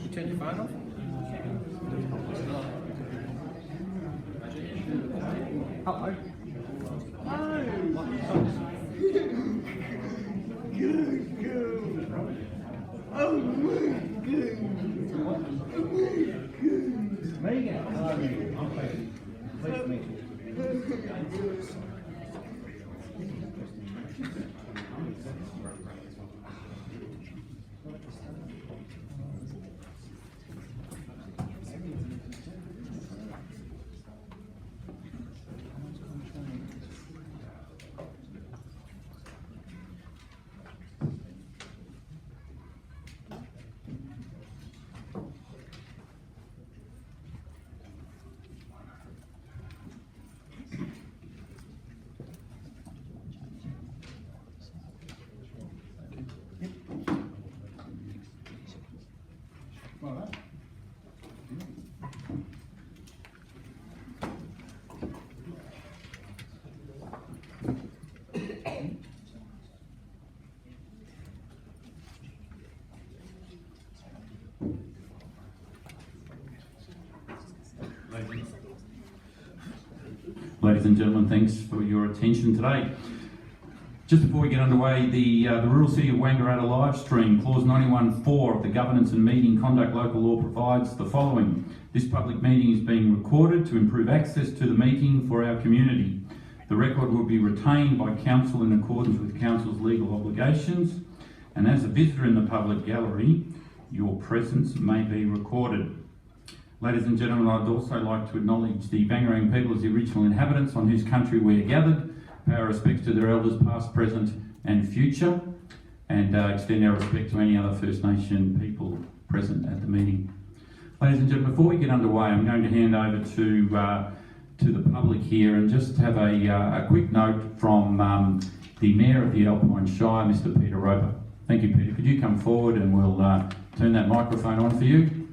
You turn your phone off? Hello. Good girl. Oh my God. Megan. Hello, Megan. I'm Megan. Pleased to meet you. Ladies and gentlemen, thanks for your attention today. Just before we get underway, the Rural City of Wangaratta live stream, clause 91.4 of the Governance and Meeting Conduct Local Law provides the following. This public meeting is being recorded to improve access to the meeting for our community. The record will be retained by Council in accordance with Council's legal obligations, and as a visitor in the public gallery, your presence may be recorded. Ladies and gentlemen, I'd also like to acknowledge the Bangarang people as the original inhabitants on whose country we are gathered, pay our respects to their elders past, present and future, and extend our respect to any other First Nation people present at the meeting. Ladies and gentlemen, before we get underway, I'm going to hand over to the public here and just have a quick note from the Mayor of the Alpine Shire, Mr. Peter Roper. Thank you, Peter. Could you come forward and we'll turn that microphone on for you?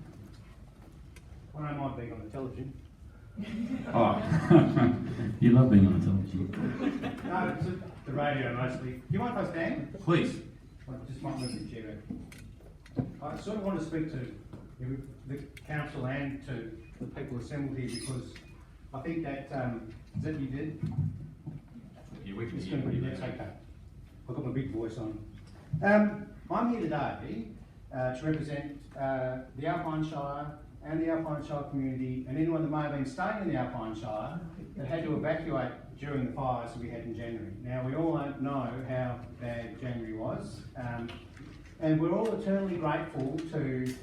mind being on the television. Oh, you love being on the television. No, it's the radio mostly. Do you mind if I stand? Please. I just might move the chair back. I sort of want to speak to the council and to the people assembled here because I think that, is that you did? Yeah, we can It's hear going to be, you. that's okay. I've got my big voice on. I'm here today to represent the Alpine Shire and the Alpine Shire community and anyone that may have been staying in the Alpine Shire that had to evacuate during the fires that we had in January. Now we all know how bad January was and we're all eternally grateful to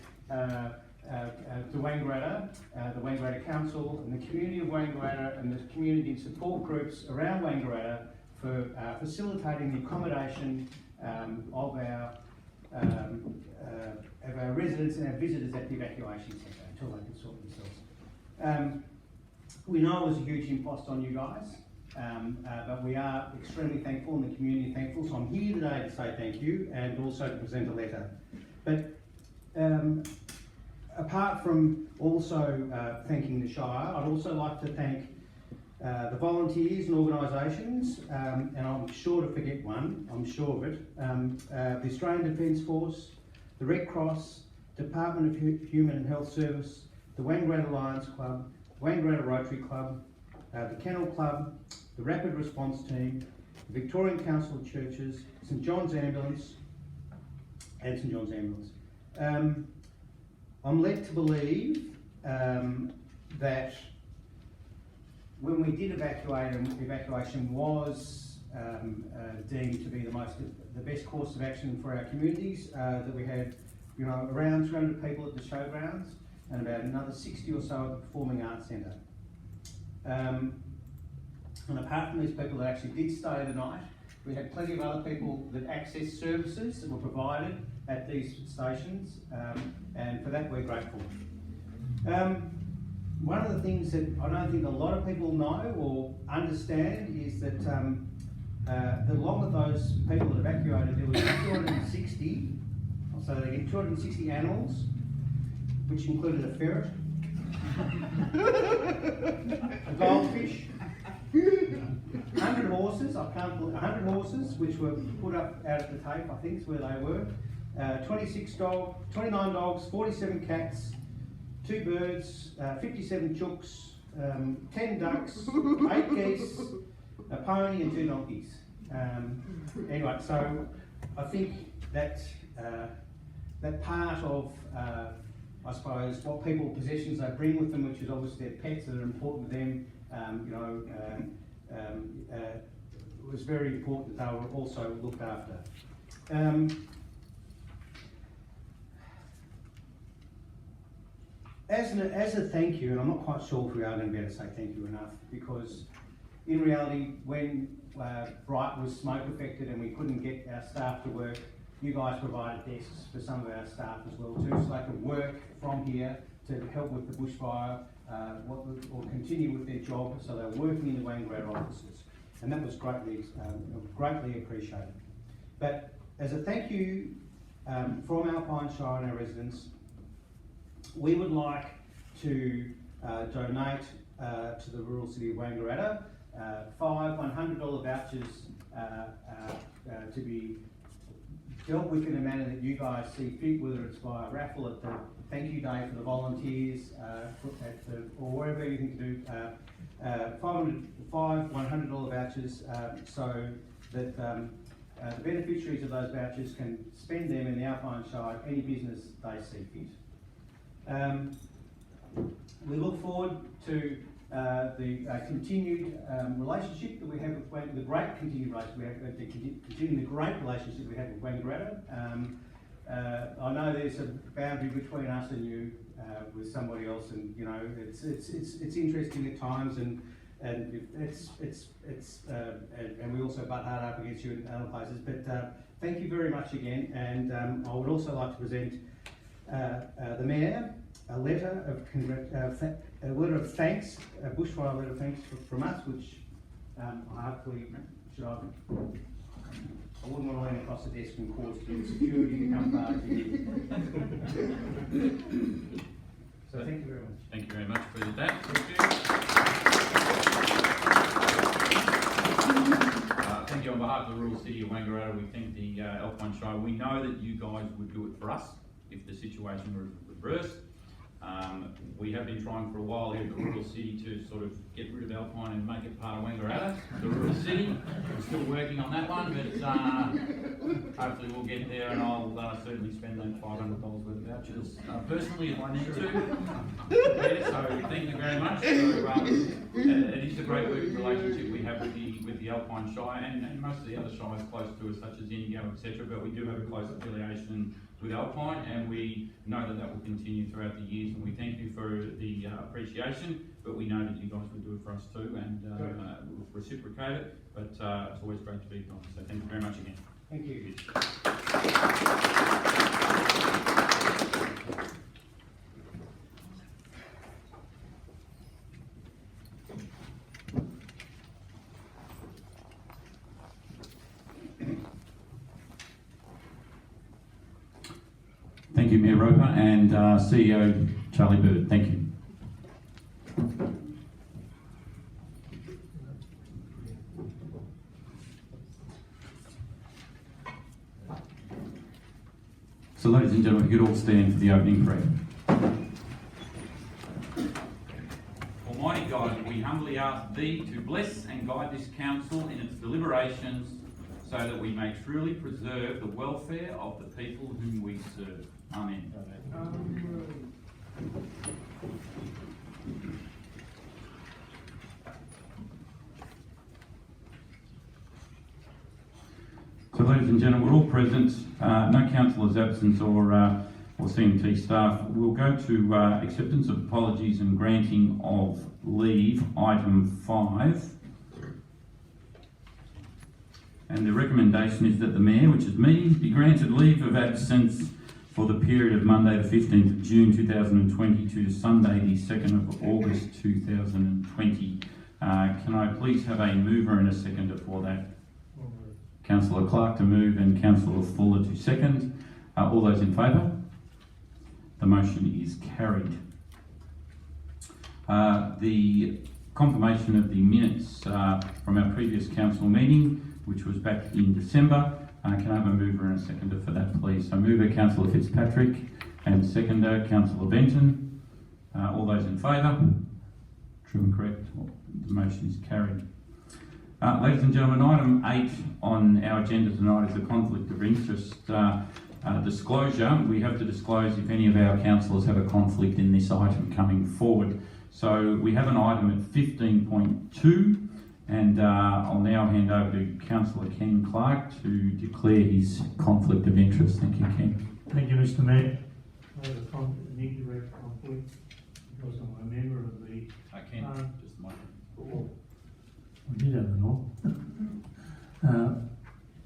Wangaratta, the Wangaratta Council and the community of Wangaratta and the community support groups around Wangaratta for facilitating the accommodation of our residents and our visitors at the evacuation centre until they can sort themselves. We know it was a huge impost on you guys, but we are extremely thankful and the community thankful, so I'm here today to say thank you and also to present a letter. But apart from also thanking the Shire, I'd also like to thank the volunteers and organisations, and I'm sure to forget one, I'm sure of it, the Australian Defence Force, the Red Cross, Department of Human and Health Service, the Wangaratta Lions Club, Wangaratta Rotary Club, the Kennel Club, the Rapid Response Team, the Victorian Council of Churches, St John's Ambulance, and St John's Ambulance. I'm led to believe that when we did evacuate, and evacuation was deemed to be the best course of action for our communities, that we had, around 200 people at the showgrounds and about another 60 or so at the Performing Arts Centre. And apart from these people that actually did stay the night, we had plenty of other people that accessed services that were provided at these stations, and for that we're grateful. One of the things that I don't think a lot of people know or understand is that along with those people that evacuated, there was 260, so they get 260 animals, which included a ferret, a goldfish, 100 horses, 100 horses, which were put up out at the tape, I think is where they were, 29 dogs, 47 cats, 2 birds, 57 chooks, 10 ducks, 8 geese, a pony and 2 donkeys. Anyway, so I think that that part of, I suppose, what people, possessions they bring with them, which is obviously their pets that are important to them, it was very important that they were also looked after. As a thank you, and I'm not quite sure if we are going to be able to say thank you enough, because in reality, when Bright was smoke affected and we couldn't get our staff to work, you guys provided desks for some of our staff as well too, so they could work from here to help with the bushfire, or continue with their job, so they were working in the Wangaratta offices, and that was greatly appreciated. But as a thank you from Alpine Shire and our residents, we would like to donate to the rural city of Wangaratta 5 $100 vouchers to be dealt with in a manner that you guys see fit, whether it's via raffle at the thank you day for the volunteers, or wherever you think to do, 5 $100 vouchers, so that the beneficiaries of those vouchers can spend them in the Alpine Shire, any business they see fit. We look forward to the continued relationship that we have with the great continued relationship we have, continuing the great relationship we have with Wangaratta. I know there's a boundary between us and you with somebody else, and it's interesting at times, and we also butt hard up against you in other places. But thank you very much again, and I would also like to present the Mayor a letter of thanks, a bushfire letter of thanks from us, which I hopefully I wouldn't want to lean across the desk and cause security to come past you. So thank you very much. Thank you very much. know that you guys would do it for us if the situation were reversed. We have been trying for a while here at the rural city to sort of get rid of Alpine and make it part of Wangaratta, the rural city. We're still working on that one, but hopefully we'll get there, and I'll certainly spend that $500 worth of vouchers personally if I need to. Yeah, so thank you very much. So, it is a great working relationship we have with the Alpine Shire and most of the other shires close to us, such as Indigo, etc. But we do have a close affiliation with Alpine, and we know that will continue throughout the years, and we thank you for the appreciation, but we know that you guys will do it for us too, and we'll reciprocate it, but it's always great to be acknowledged, so thank you very much again. Thank you. Thank you, Mayor Roper, and CEO Charlie Bird. Thank you. So, ladies and gentlemen, if you could all stand for the opening prayer. Almighty God, we humbly ask Thee to bless and guide this council in its deliberations so that we may truly preserve the welfare of the people whom we serve. Amen. So, ladies and gentlemen, we're all present. No councillors absent or CMT staff. We'll go to acceptance of apologies and granting of leave, item 5. And the recommendation is that the Mayor, which is me, be granted leave of absence for the period of Monday the 15th of June 2020 to Sunday the 2nd of August 2020. Can I please have a mover and a seconder for that? Councillor Clark to move and Councillor Fuller to second. All those in favour? The motion is carried. The confirmation of the minutes from our previous council meeting, which was back in December. Can I have a mover and a seconder for that, please? So mover, Councillor Fitzpatrick, and seconder, Councillor Benton. All those in favour? True and correct. The motion is carried. Ladies and gentlemen, item 8 on our agenda tonight is a conflict of interest disclosure. We have to disclose if any of our councillors have a conflict in this item coming forward. So we have an item at 15.2. And I'll now hand over to Councillor Ken Clark to declare his conflict of interest. Thank you, Ken. Thank you, Mr. Mayor. I have an indirect conflict because I'm a member of the... Ken, just the mic. I did have an on.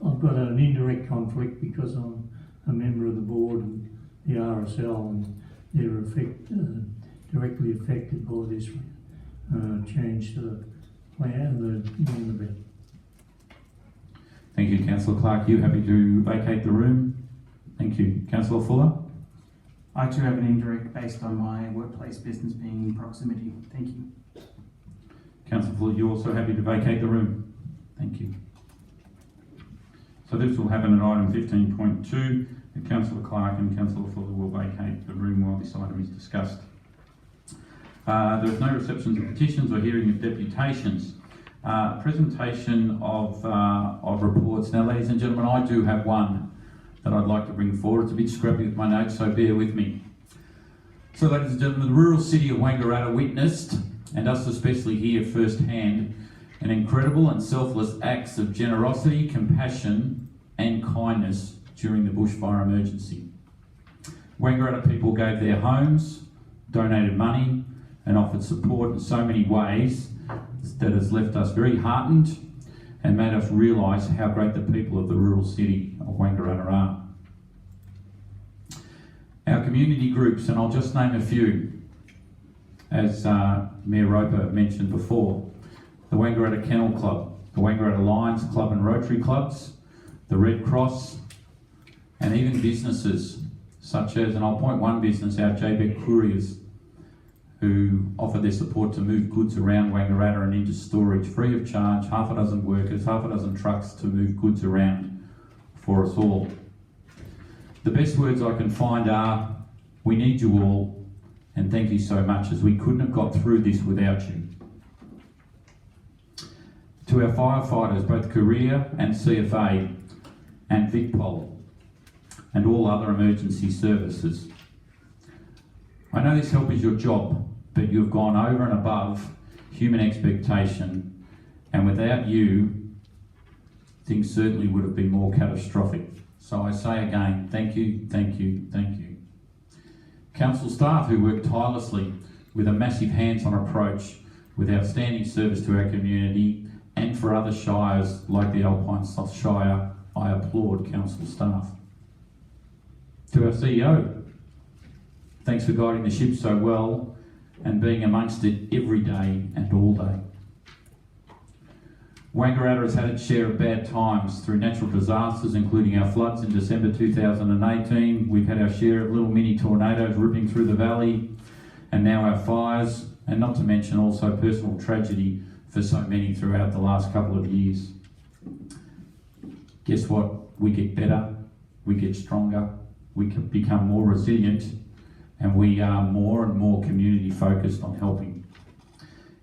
I've got an indirect conflict because I'm a member of the board and the RSL, and they're directly affected by this change to the plan, the bit. Thank you, Councillor Clark. You happy to vacate the room? Thank you. Councillor Fuller? I too have an indirect based on my workplace business being in proximity. Thank you. Councillor Fuller, you also happy to vacate the room? Thank you. So this will happen at item 15.2. Councillor Clark and Councillor Fuller will vacate the room while this item is discussed. There is no receptions of petitions or hearing of deputations. Presentation of reports. Now, ladies and gentlemen, I do have one that I'd like to bring forward. It's a bit scrappy with my notes, so bear with me. So, ladies and gentlemen, the rural city of Wangaratta witnessed, and us especially here firsthand, an incredible and selfless acts of generosity, compassion and kindness during the bushfire emergency. Wangaratta people gave their homes, donated money and offered support in so many ways that has left us very heartened and made us realise how great the people of the rural city of Wangaratta are. Our community groups, and I'll just name a few, as Mayor Roper mentioned before, the Wangaratta Kennel Club, the Wangaratta Lions Club and Rotary Clubs, the Red Cross, and even businesses such as, and I'll point one business out, JBEC Couriers, who offer their support to move goods around Wangaratta and into storage free of charge, half a dozen workers, half a dozen trucks to move goods around for us all. The best words I can find are, we need you all, and thank you so much, as we couldn't have got through this without you. To our firefighters, both career and CFA, and VicPol, and all other emergency services. I know this help is your job, but you've gone over and above human expectation, and without you, things certainly would have been more catastrophic. So I say again, thank you, thank you, thank you. Council staff who work tirelessly with a massive hands-on approach with outstanding service to our community and for other shires like the Alpine South Shire, I applaud council staff. To our CEO, thanks for guiding the ship so well and being amongst it every day and all day. Wangaratta has had its share of bad times through natural disasters, including our floods in December 2018. We've had our share of little mini tornadoes ripping through the valley, and now our fires, and not to mention also personal tragedy for so many throughout the last couple of years. Guess what? We get better, we get stronger, we can become more resilient, and we are more and more community focused on helping.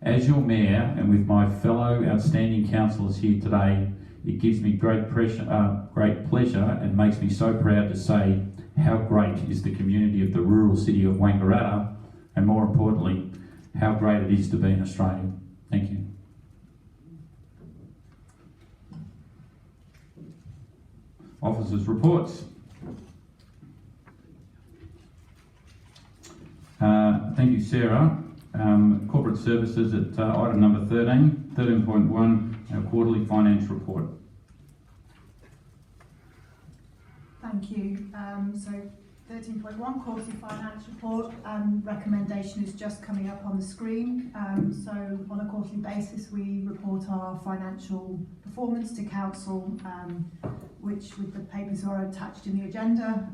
As your Mayor, and with my fellow outstanding councillors here today, it gives me great pleasure and makes me so proud to say how great is the community of the rural city of Wangaratta, and more importantly, how great it is to be an Australian. Thank you. Officers' reports. Thank you, Sarah. Corporate services at item number 13.1, our quarterly finance report. Thank you. So 13.1, quarterly finance report, recommendation is just coming up on the screen. So on a quarterly basis we report our financial performance to council, which with the papers are attached in the agenda,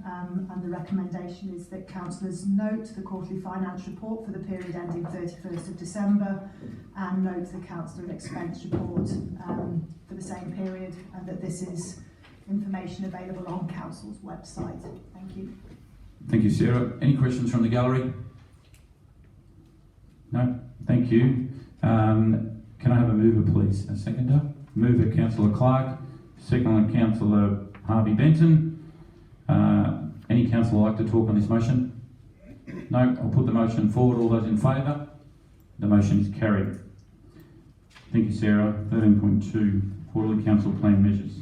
and the recommendation is that councillors note the quarterly finance report for the period ending 31st of December and note the councillor expense report for the same period, and that this is information available on council's website. Thank you. Thank you, Sarah. Any questions from the gallery? No? Thank you. Can I have a mover, please? A seconder? Mover, Councillor Clark. Seconder, Councillor Harvey Benton. Any councillor like to talk on this motion? No? I'll put the motion forward. All those in favour? The motion is carried. Thank you, Sarah. 13.2, quarterly council plan measures.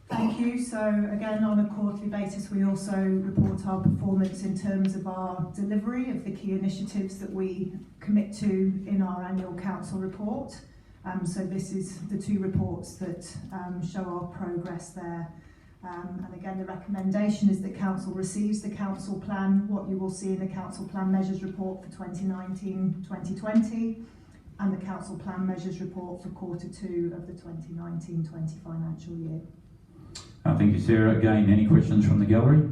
Thank you. So again, on a quarterly basis, we also report our performance in terms of our delivery of the key initiatives that we commit to in our annual council report. So this is the two reports that show our progress there. And again, the recommendation is that council receives the council plan, what you will see in the council plan measures report for 2019-2020, and the council plan measures report for Q2 of the 2019-20 financial year. Thank you, Sarah. Again, any questions from the gallery?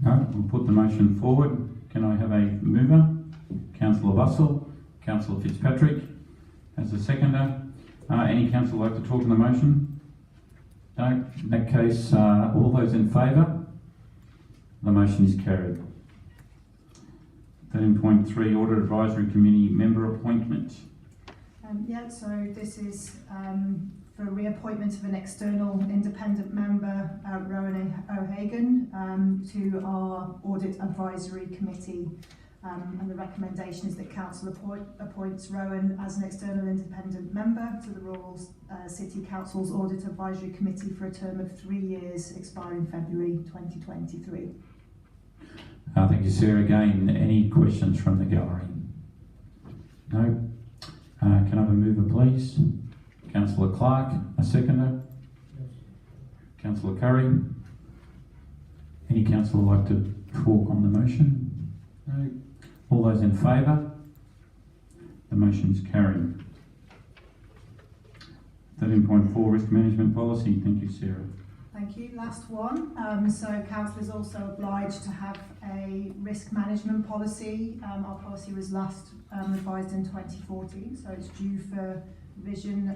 No? We'll put the motion forward. Can I have a mover? Councillor Bussell. Councillor Fitzpatrick. As a seconder. Any councillor like to talk on the motion? No? In that case, all those in favour? The motion is carried. 13.3, Audit Advisory Committee member appointment. So this is for reappointment of an external independent member, Rowan O'Hagan, to our Audit Advisory Committee. And the recommendation is that council appoints Rowan as an external independent member to the Rural City Council's Audit Advisory Committee for a term of 3 years, expiring February 2023. Thank you, Sarah. Again, any questions from the gallery? No? Can I have a mover, please? Councillor Clark, a seconder. Councillor Curry. Any councillor like to talk on the motion? No. All those in favour? The motion is carried. 13.4, Risk Management Policy. Thank you, Sarah. Thank you. Last one. So council is also obliged to have a risk management policy. Our policy was last revised in 2014, so it's due for revision.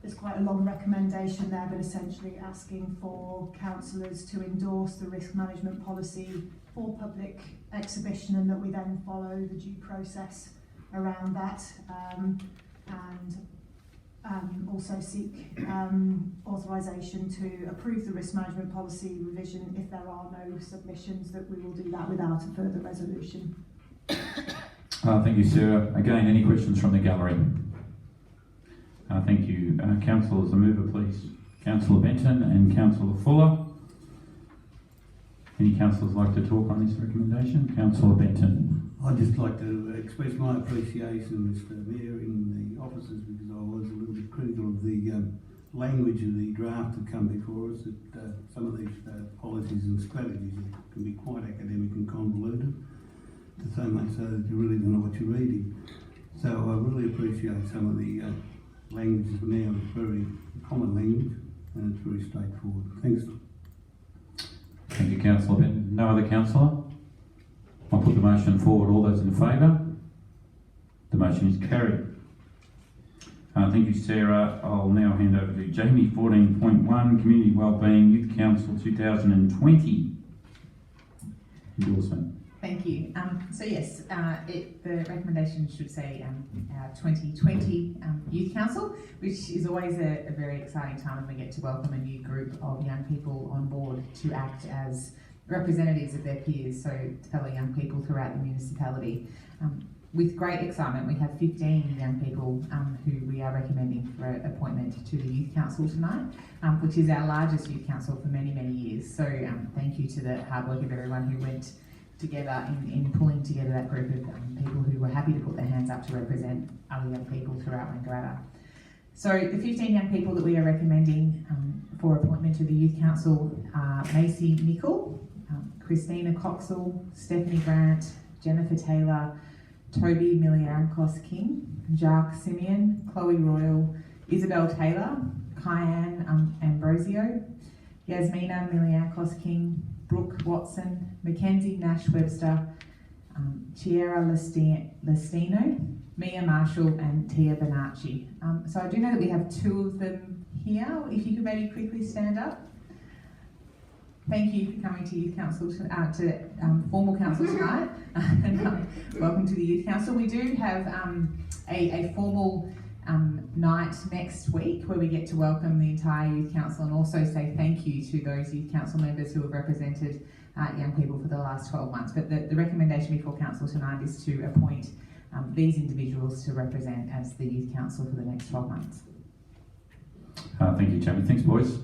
there's quite a long recommendation there, but essentially asking for councillors to endorse the risk management policy for public exhibition, and that we then follow the due process around that, and also seek authorisation to approve the risk management policy revision if there are no submissions, that we will do that without a further resolution. Thank you, Sarah. Again, any questions from the gallery? Thank you. Councillors, the mover, please. Councillor Benton and Councillor Fuller. Any councillors like to talk on this recommendation? Councillor Benton. I'd just like to express my appreciation, Mr Mayor, in the offices, because I was a little bit critical of the language of the draft that come before us, that some of these policies and strategies can be quite academic and convoluted, to so much so that you really don't know what you're reading. So I really appreciate some of the language now. It's very common language and it's very straightforward. Thanks. Thank you, Councillor Benton. No other councillor? I'll put the motion forward. All those in favour? The motion is carried. Thank you, Sarah. I'll now hand over to Jamie. 14.1, Community Wellbeing Youth Council 2020 endorsement. Thank you. So yes, the recommendation should say 2020 Youth Council, which is always a very exciting time when we get to welcome a new group of young people on board to act as representatives of their peers, so fellow young people throughout the municipality. With great excitement, we have 15 young people who we are recommending for appointment to the Youth Council tonight, which is our largest youth council for many, many years. So thank you to the hard work of everyone who went together in pulling together that group of people who were happy to put their hands up to represent other young people throughout Wangaratta. So the 15 young people that we are recommending for appointment to the Youth Council are Macy Nicol, Christina Coxall, Stephanie Grant, Jennifer Taylor, Toby Miliankos King, Jacques Simeon, Chloe Royal, Isabel Taylor, Kyan Ambrosio, Yasmina Miliankos King, Brooke Watson, Mackenzie Nash Webster, Chiara Lestino, Mia Marshall and Tia Bonacci. So I do know that we have two of them here. If you could maybe quickly stand up. Thank you for coming to Youth Council, to formal council tonight, and welcome to the Youth Council. We do have a formal night next week where we get to welcome the entire Youth Council and also say thank you to those Youth Council members who have represented young people for the last 12 months. But the recommendation before Council tonight is to appoint these individuals to represent as the Youth Council for the next 12 months. Thank you, Jamie. Thanks, boys.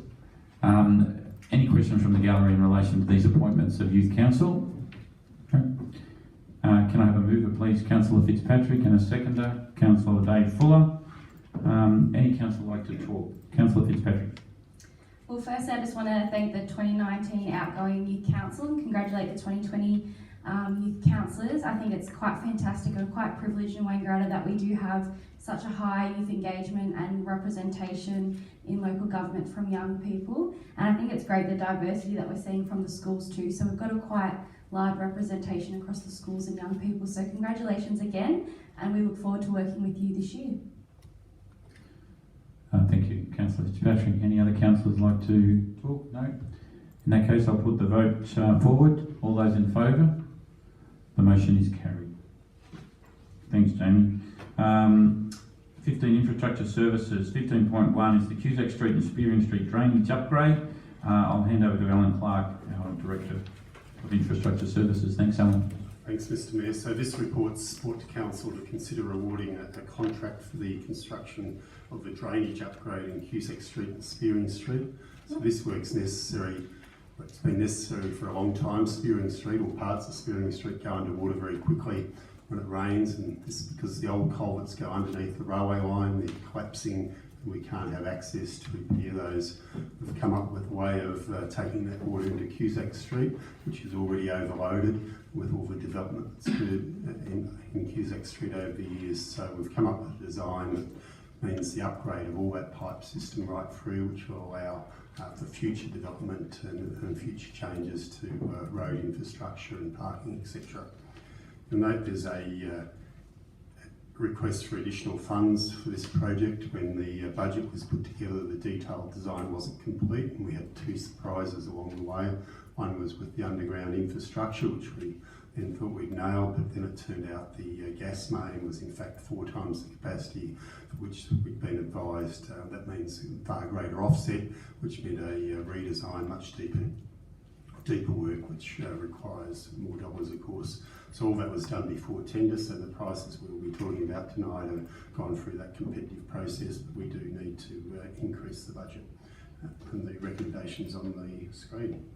Any questions from the gallery in relation to these appointments of Youth Council? Okay. Can I have a mover, please? Councillor Fitzpatrick, and a seconder, Councillor Dave Fuller. Any councillor like to talk? Councillor Fitzpatrick. Well, first I just want to thank the 2019 outgoing Youth Council and congratulate the 2020 youth councillors. I think it's quite fantastic and quite privileged in Wangaratta that we do have such a high youth engagement and representation in local government from young people. And I think it's great the diversity that we're seeing from the schools too. So we've got a quite large representation across the schools and young people. So congratulations again, and we look forward to working with you this year. Thank you, Councillor Fitzpatrick. Any other councillors like to talk? No? In that case, I'll put the vote forward. All those in favour? The motion is carried. Thanks, Jamie. 15 Infrastructure Services. 15.1 is the Cusack Street and Spearing Street drainage upgrade. I'll hand over to Alan Clark, our Director of Infrastructure Services. Thanks, Alan. Thanks, Mr Mayor. So this report's brought to Council to consider awarding a contract for the construction of the drainage upgrade in Cusack Street and Spearing Street. So this work's necessary. It's been necessary for a long time. Spearing Street, or parts of Spearing Street, go underwater very quickly when it rains, and this is because the old culverts go underneath the railway line, they're collapsing, and we can't have access to repair those. We've come up with a way of taking that water into Cusack Street, which is already overloaded with all the development that's occurred in Cusack Street over the years. So we've come up with a design that means the upgrade of all that pipe system right through, which will allow for future development and future changes to road infrastructure and parking, etc. You'll note there's a request for additional funds for this project. When the budget was put together, the detailed design wasn't complete, and we had two surprises along the way. One was with the underground infrastructure, which we then thought we'd nailed, but then it turned out the gas main was in fact 4 times the capacity for which we'd been advised. That means far greater offset, which meant a redesign, much deeper work, which requires more dollars, of course. So all that was done before tender, so the prices we'll be talking about tonight have gone through that competitive process, but we do need to increase the budget. And the recommendations on the screen.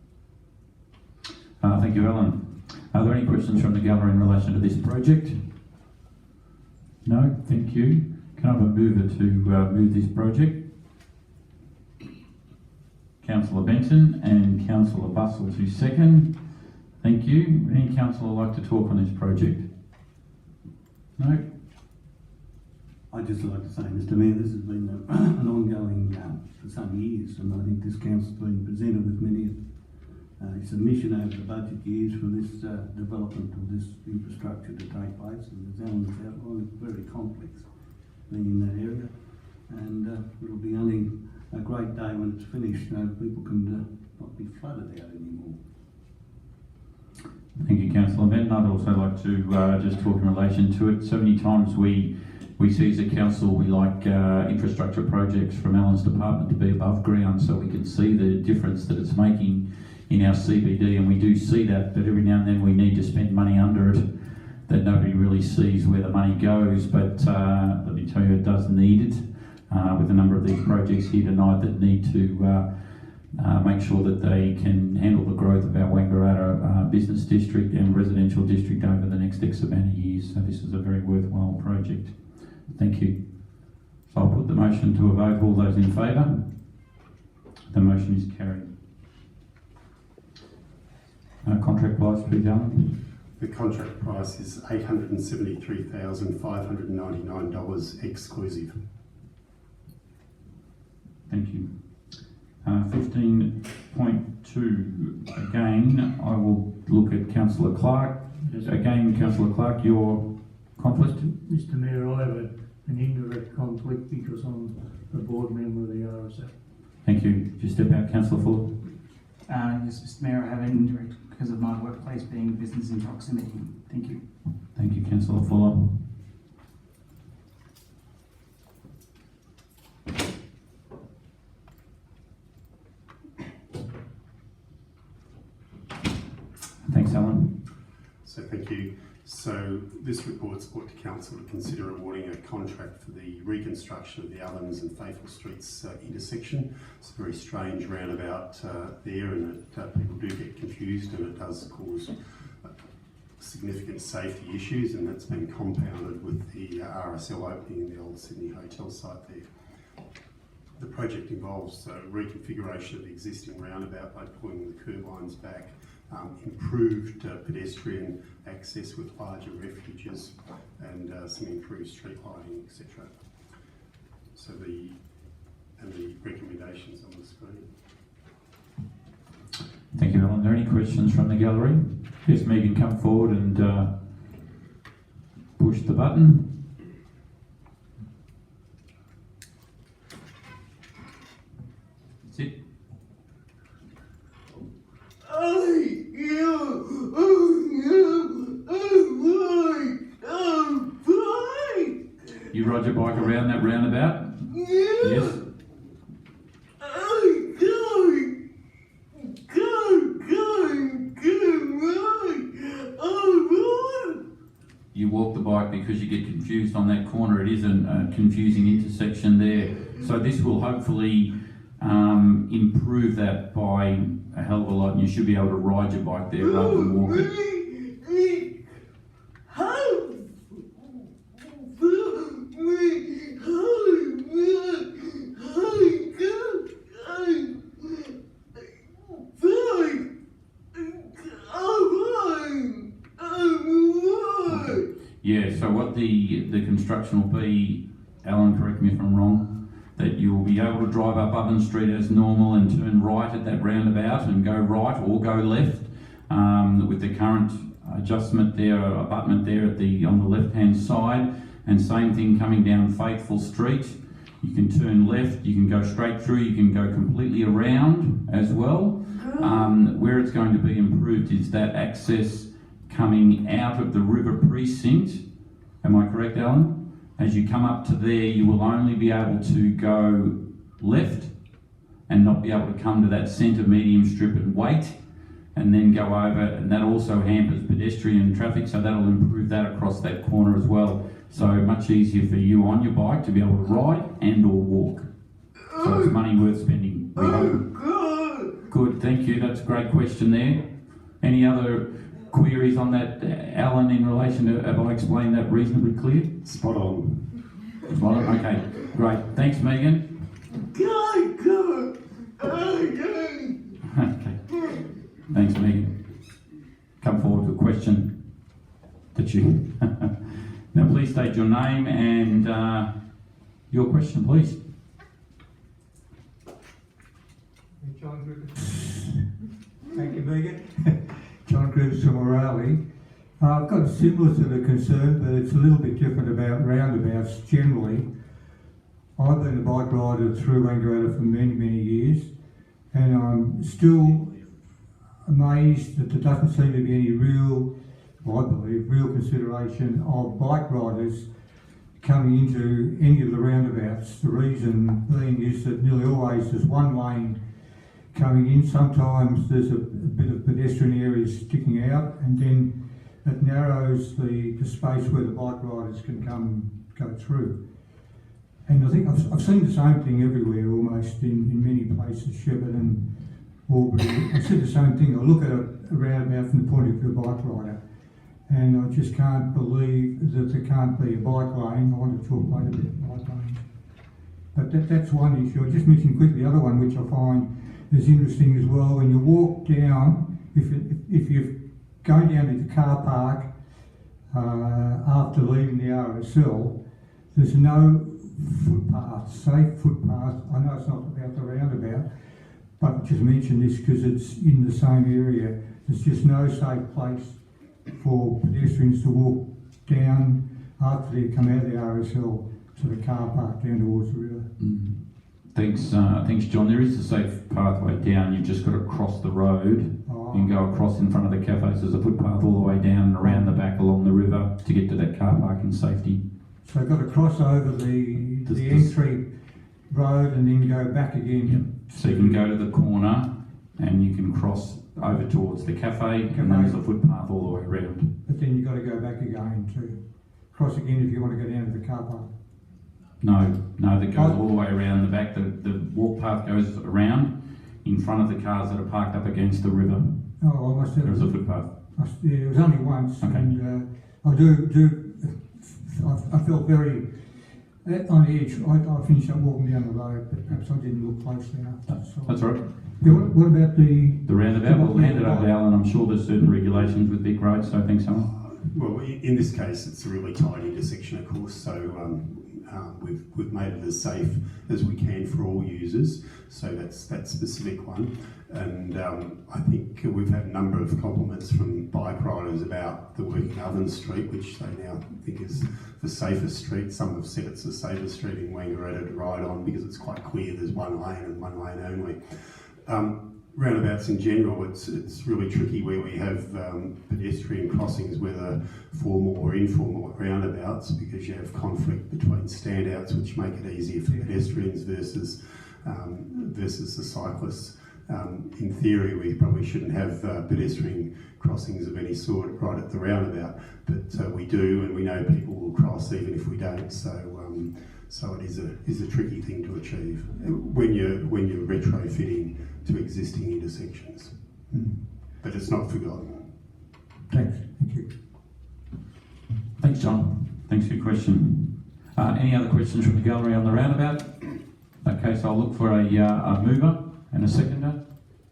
Thank you, Alan. Are there any questions from the gallery in relation to this project? No, thank you. Can I have a mover to move this project? Councillor Benson and Councillor Bussell to second. Thank you. Any councillor like to talk on this project? No? I'd just like to say, Mr Mayor, this has been an ongoing for some years, and I think this council's been presented with many submission over the budget years for this development of this infrastructure to take place, and as Alan has outlined, it's very complex being in that area, and it'll be only a great day when it's finished, so people can not be flooded out anymore. Thank you, Councillor Benton. I'd also like to just talk in relation to it. So many times we see as a council, we like infrastructure projects from Alan's department to be above ground so we can see the difference that it's making in our CBD, and we do see that, but every now and then we need to spend money under it that nobody really sees where the money goes, but let me tell you, it does need it. With a number of these projects here tonight that need to make sure that they can handle the growth of our Wangaratta business district and residential district over the next X amount of years. So this is a very worthwhile project. Thank you. So I'll put the motion to a vote. All those in favour? The motion is carried. Contract price, please, Alan. The contract price is $873,599 exclusive. Thank you. 15.2, again, I will look at Councillor Clark. Again, Councillor Clark, your conflict? Mr Mayor, I have an indirect conflict because I'm a board member of the RSL. Thank you. Just step out, Councillor Fuller. Yes, Mr Mayor, I have an indirect because of my workplace being business in proximity. Thank you. Thank you, Councillor Fuller. Thanks, Alan. So thank you. So this report's brought to council to consider awarding a contract for the reconstruction of the Ovens and Faithful Streets intersection. It's a very strange roundabout there, and people do get confused, and it does cause significant safety issues, and that's been compounded with the RSL opening in the old Sydney Hotel site there. The project involves reconfiguration of the existing roundabout by pulling the curb lines back, improved pedestrian access with larger refuges, and some improved street lighting, etc. So the recommendations on the screen. Thank you, Alan. Are there any questions from the gallery? Yes, Megan, come forward and push the button. That's it. You ride your bike around that roundabout? Yes. You walk the bike because you get confused on that corner. It is a confusing intersection there. So this will hopefully improve that by a hell of a lot, and you should be able to ride your bike there rather than walk it. Yeah, so what the construction will be, Alan, correct me if I'm wrong, that you'll be able to drive up Oven Street as normal and turn right at that roundabout and go right or go left. With the current adjustment there, abutment there on the left-hand side, And same thing coming down Faithful Street. You can turn left, you can go straight through, you can go completely around as well. Where it's going to be improved is that access coming out of the river precinct. Am I correct, Alan? As you come up to there, you will only be able to go left and not be able to come to that centre medium strip and wait and then go over, and that also hampers pedestrian traffic, so that'll improve that across that corner as well. So much easier for you on your bike to be able to ride and or walk. So it's money worth spending. We hope. Good, thank you. That's a great question there. Any other queries on that, Alan, in relation to, have I explained that reasonably clear? Spot on. Spot on, okay, great. Thanks, Megan. Okay. Thanks, Megan. Come forward with a question that you... Now, please state your name and your question, please. John Griffiths. Thank you, Megan. John Griffiths from O'Reilly. I've got a similar sort of concern, but it's a little bit different about roundabouts generally. I've been a bike rider through Wangaratta for many, many years, and I'm still amazed that there doesn't seem to be any real, well, I believe, real consideration of bike riders coming into any of the roundabouts. The reason being is that nearly always there's one lane coming in. Sometimes there's a bit of pedestrian areas sticking out, and then it narrows the space where the bike riders can go through. And I think I've seen the same thing everywhere almost in many places, Shepparton, Albury. I see the same thing. I look at a roundabout from the point of view of a bike rider, and I just can't believe that there can't be a bike lane. I want to talk later about bike lanes. But that's one issue. I just mentioned quickly the other one, which I find is interesting as well. When you walk down, if you're going down to the car park after leaving the RSL, there's no footpath, safe footpath. I know it's not about the roundabout, but I just mention this because it's in the same area. There's just no safe place for pedestrians to walk down after they come out of the RSL to the car park down towards the river. Thanks, John. There is a safe pathway down. You've just got to cross the road. You can go across in front of the cafes. There's a footpath all the way down and around the back along the river to get to that car park in safety. So I've got to cross over the entry road and then go back again. Yep. So you can go to the corner and you can cross over towards the cafe, and then there's a footpath all the way around. But then you've got to go back again to cross again if you want to go down to the car park. No, that goes all the way around the back. The walk path goes around in front of the cars that are parked up against the river. Oh, I must have. There's a footpath. Yeah, it was only once, okay. And I felt very on the edge. I finished up walking down the road, but perhaps I didn't look closely enough. That's right. Yeah, what about the roundabout? We'll hand it over to Alan. I'm sure there's certain regulations with big roads, so thanks, Alan. Well, in this case, it's a really tight intersection, of course, so we've made it as safe as we can for all users, so that's that specific one. And I think we've had a number of compliments from bike riders about the Working Oven Street, which they now think is the safest street. Some have said it's the safest street in Wangaratta to ride on because it's quite clear there's one lane and one lane only. Roundabouts in general, it's really tricky where we have pedestrian crossings, whether formal or informal roundabouts, because you have conflict between standouts, which make it easier for pedestrians versus the cyclists. In theory, we probably shouldn't have pedestrian crossings of any sort right at the roundabout, but we do, and we know people will cross even if we don't. So it is a tricky thing to achieve when you're retrofitting to existing intersections. But it's not forgotten. Thanks. Thank you. Thanks, John. Thanks for your question. Any other questions from the gallery on the roundabout? Okay, so I'll look for a mover and a seconder.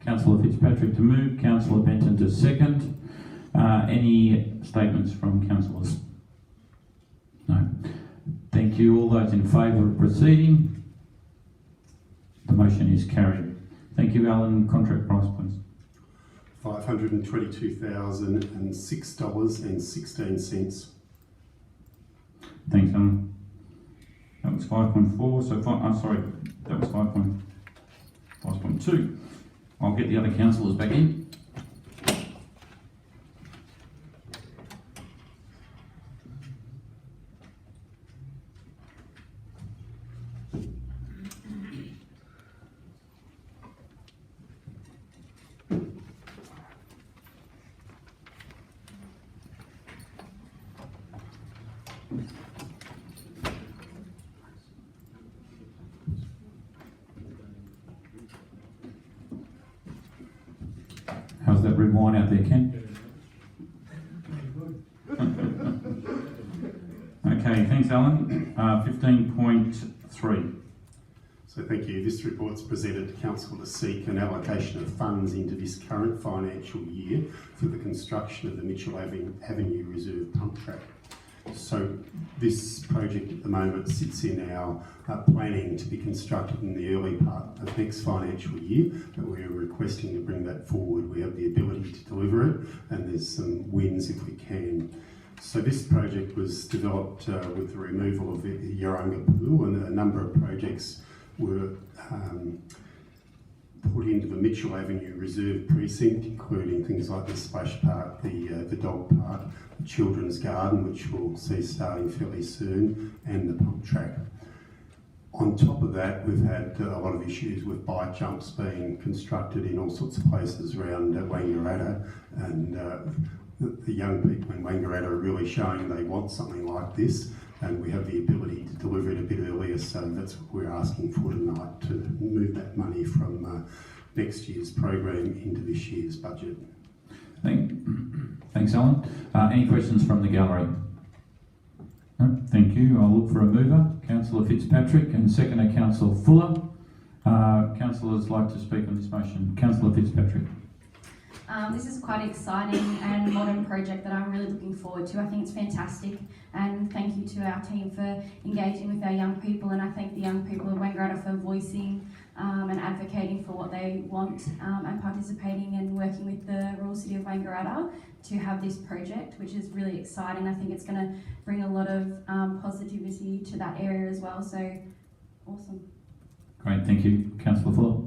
Councillor Fitzpatrick to move, Councillor Benton to second. Any statements from councillors? No. Thank you. All those in favour of proceeding? The motion is carried. Thank you, Alan. Contract price, please. $522,006.16. Thanks, Alan. That was 5.4, so that was 5.2. I'll get the other councillors back in. How's that red wine out there, Ken? Okay, thanks, Alan. 15.3. So thank you. This report's presented to Council to seek an allocation of funds into this current financial year for the construction of the Mitchell Avenue Reserve Pump Track. So this project at the moment sits in our planning to be constructed in the early part of next financial year, but we're requesting to bring that forward. We have the ability to deliver it, and there's some wins if we can. So this project was developed with the removal of the Yarunga pool, and a number of projects were put into the Mitchell Avenue Reserve Precinct, including things like the splash park, the dog park, the children's garden, which we'll see starting fairly soon, and the pump track. On top of that, we've had a lot of issues with bike jumps being constructed in all sorts of places around Wangaratta, and the young people in Wangaratta are really showing they want something like this, and we have the ability to deliver it a bit earlier, so that's what we're asking for tonight, to move that money from next year's program into this year's budget. Thanks, Alan. Any questions from the gallery? No? Thank you. I'll look for a mover. Councillor Fitzpatrick, and seconder Councillor Fuller. Councillors like to speak on this motion. Councillor Fitzpatrick. This is quite an exciting and modern project that I'm really looking forward to. I think it's fantastic, and thank you to our team for engaging with our young people, and I thank the young people of Wangaratta for voicing and advocating for what they want and participating and working with the rural city of Wangaratta to have this project, which is really exciting. I think it's going to bring a lot of positivity to that area as well, so awesome. Great, thank you. Councillor Fuller.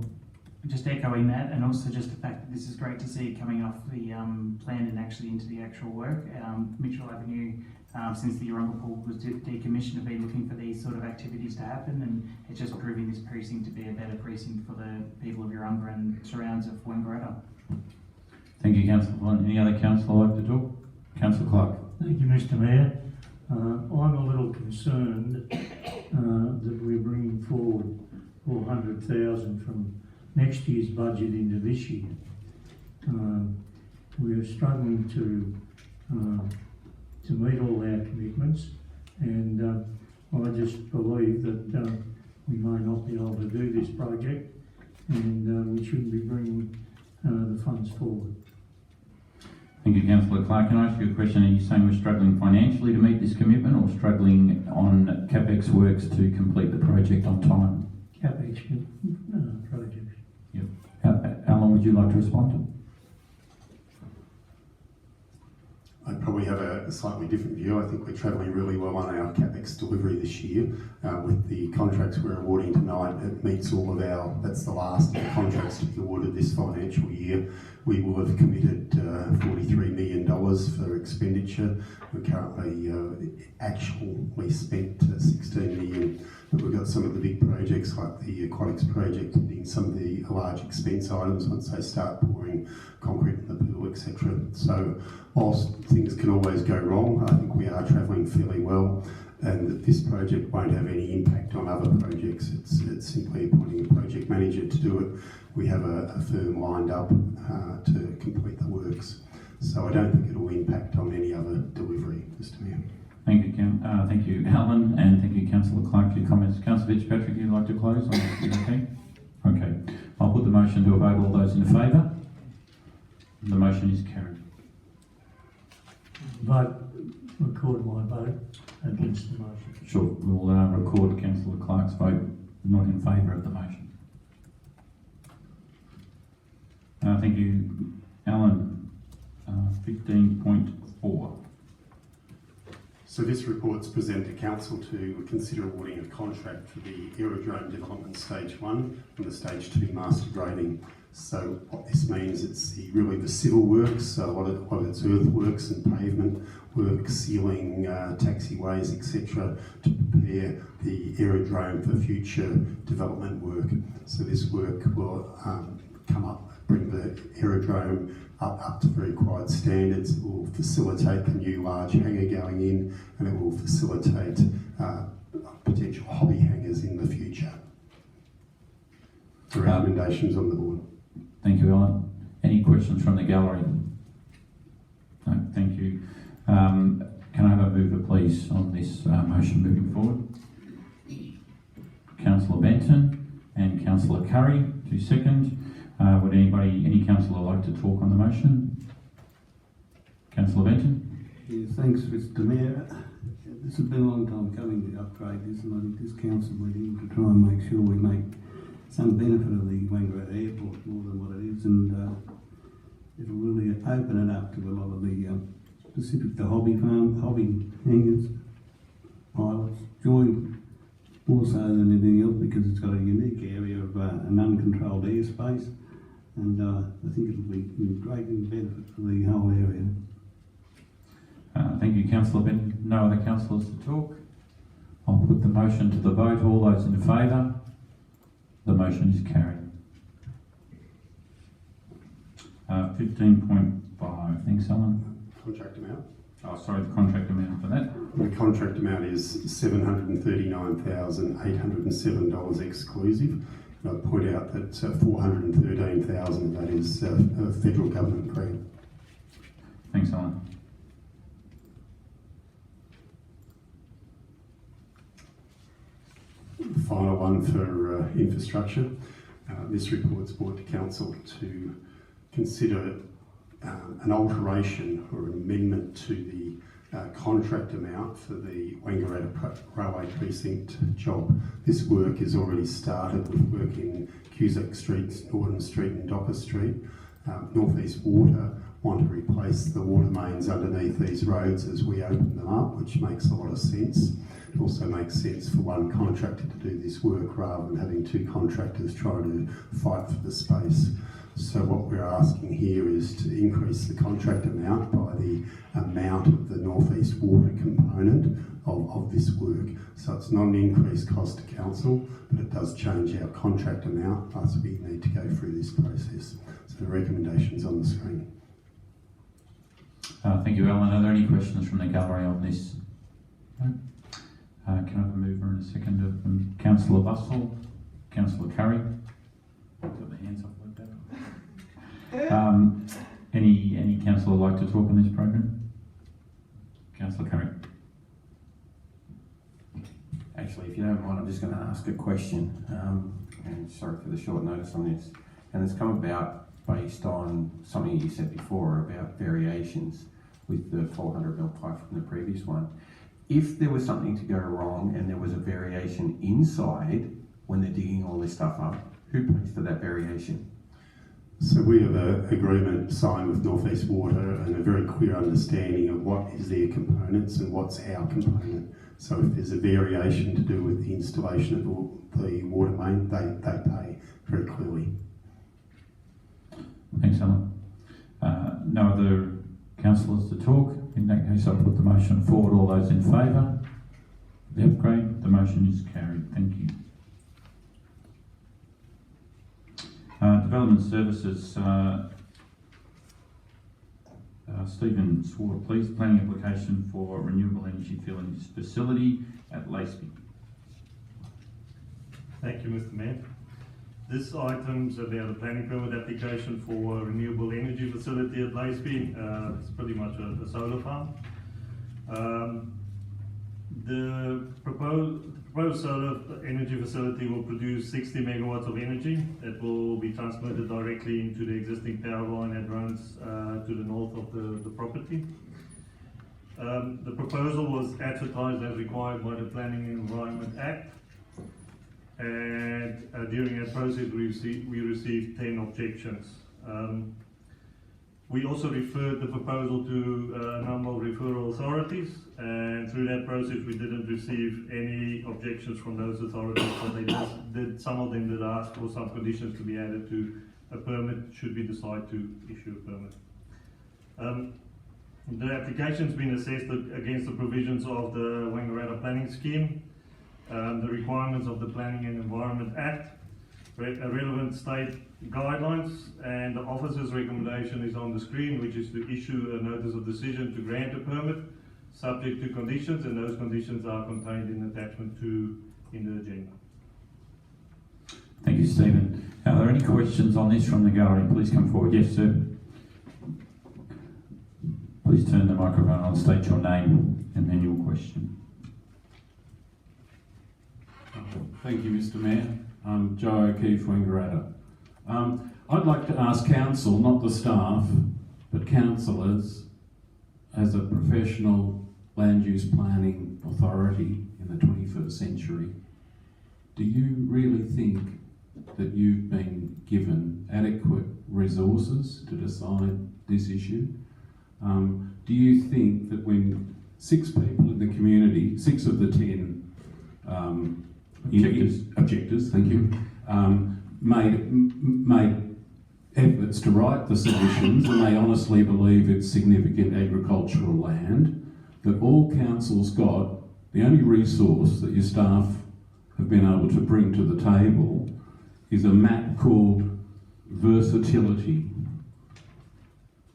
Just echoing that, and also just the fact that this is great to see coming off the plan and actually into the actual work. Mitchell Avenue, since the Yarunga pool was decommissioned, have been looking for these sort of activities to happen, and it's just proving this precinct to be a better precinct for the people of Yarunga and surrounds of Wangaratta. Thank you, Councillor Fuller. Any other councillor like to talk? Councillor Clark. Thank you, Mr Mayor. I'm a little concerned that we're bringing forward 400,000 from next year's budget into this year. We are struggling to meet all our commitments, and I just believe that we may not be able to do this project, and we shouldn't be bringing the funds forward. Thank you, Councillor Clark. Can I ask you a question? Are you saying we're struggling financially to meet this commitment, or struggling on CapEx works to complete the project on time? CapEx project. Yep. Alan, would you like to respond? I probably have a slightly different view. I think we're travelling really well on our CapEx delivery this year. With the contracts we're awarding tonight, it meets all of that's the last of the contracts to be awarded this financial year. We will have committed $43 million for expenditure. We're currently actually spent 16 million, but we've got some of the big projects like the aquatics project hitting some of the large expense items once they start pouring concrete in the pool, etc. So whilst things can always go wrong, I think we are travelling fairly well, and that this project won't have any impact on other projects. It's simply appointing a project manager to do it. We have a firm lined up to complete the works. So I don't think it will impact on any other delivery, Mr Mayor. Thank you, Alan, and thank you, Councillor Clark, for your comments. Councillor Fitzpatrick, would you like to close on this? Okay? Okay. I'll put the motion to a vote. All those in favour? The motion is carried. Record my vote against the motion. Sure, we'll record Councillor Clark's vote not in favour of the motion. Thank you, Alan. 15.4. So this report's present to Council to consider awarding a contract for the aerodrome development stage 1 and the stage 2 master grading. So what this means, it's really the civil works, so a lot of it's earthworks and pavement work, sealing, taxiways, etc., to prepare the aerodrome for future development work. So this work will come up, bring the aerodrome up to very required standards. It will facilitate the new large hangar going in, and it will facilitate potential hobby hangars in the future. The recommendations on the board. Thank you, Alan. Any questions from the gallery? No, thank you. Can I have a mover, please, on this motion moving forward? Councillor Benton and Councillor Curry to second. Would any councillor like to talk on the motion? Councillor Benton? Yes, thanks, Mr Mayor. This has been a long time coming to upgrade this, and I think this council meeting to try and make sure we make some benefit of the Wangaratta Airport more than what it is, and it'll really open it up to a lot of the specific to hobby hangars, pilots, join more so than anything else because it's got a unique area of an uncontrolled airspace, and I think it'll be great benefit for the whole area. Thank you, Councillor Benton. No other councillors to talk? I'll put the motion to the vote. All those in favour? The motion is carried. 15.5. Thanks, Alan. Contract amount. Oh, sorry, the contract amount for that. The contract amount is $739,807 exclusive. And I'd point out that $413,000 of that is a federal government grant. Thanks, Alan. The final one for infrastructure. This report's brought to Council to consider an alteration or an amendment to the contract amount for the Wangaratta Railway Precinct job. This work is already started with work in Cusack Street, Norton Street and Docker Street. North East Water want to replace the water mains underneath these roads as we open them up, which makes a lot of sense. It also makes sense for one contractor to do this work rather than having two contractors try to fight for the space. So what we're asking here is to increase the contract amount by the amount of the North East Water component of this work. So it's not an increased cost to council, but it does change our contract amount, plus we need to go through this process. So the recommendations on the screen. Thank you, Alan. Are there any questions from the gallery on this? No? Can I have a mover and a seconder from Councillor Bussell, Councillor Curry? Got the hands up like that. Any councillor like to talk on this program? Councillor Curry. Actually, if you don't mind, I'm just going to ask a question. And sorry for the short notice on this. And it's come about based on something you said before about variations with the 400mm pipe from the previous one. If there was something to go wrong and there was a variation inside when they're digging all this stuff up, who pays for that variation? So we have an agreement signed with North East Water and a very clear understanding of what is their components and what's our component. So if there's a variation to do with the installation of the water main, they pay very clearly. Thanks, Alan. No other councillors to talk? In that case, I'll put the motion forward. All those in favour? The upgrade, the motion is carried. Thank you. Development Services, Stephen Swart, please. Planning application for renewable energy filling facility at Laceby. Thank you, Mr. Mayor. This item's about a planning permit application for a renewable energy facility at Laceby. It's pretty much a solar farm. The proposed solar energy facility will produce 60 megawatts of energy that will be transmitted directly into the existing power line that runs to the north of the property. The proposal was advertised as required by the Planning and Environment Act, and during that process we received 10 objections. We also referred the proposal to a number of referrals authorities, and through that process we didn't receive any objections from those authorities, but some of them did ask for some conditions to be added to a permit should we decide to issue a permit. The application's been assessed against the provisions of the Wangaratta Planning Scheme, the requirements of the Planning and Environment Act, relevant state guidelines, and the officer's recommendation is on the screen, which is to issue a notice of decision to grant a permit subject to conditions, and those conditions are contained in attachment 2 in the agenda. Thank you, Stephen. Are there any questions on this from the gallery? Please come forward. Yes, sir. Please turn the microphone on, state your name and then your question. Thank you, Mr. Mayor. I'm Joe O'Keefe, Wangaratta. I'd like to ask council, not the staff, but councillors, as a professional land use planning authority in the 21st century, do you really think that you've been given adequate resources to decide this issue? Do you think that when 6 people in the community, 6 of the 10 objectors, thank you, made efforts to write the submissions, and they honestly believe it's significant agricultural land, that all council's got, the only resource that your staff have been able to bring to the table is a map called Versatility.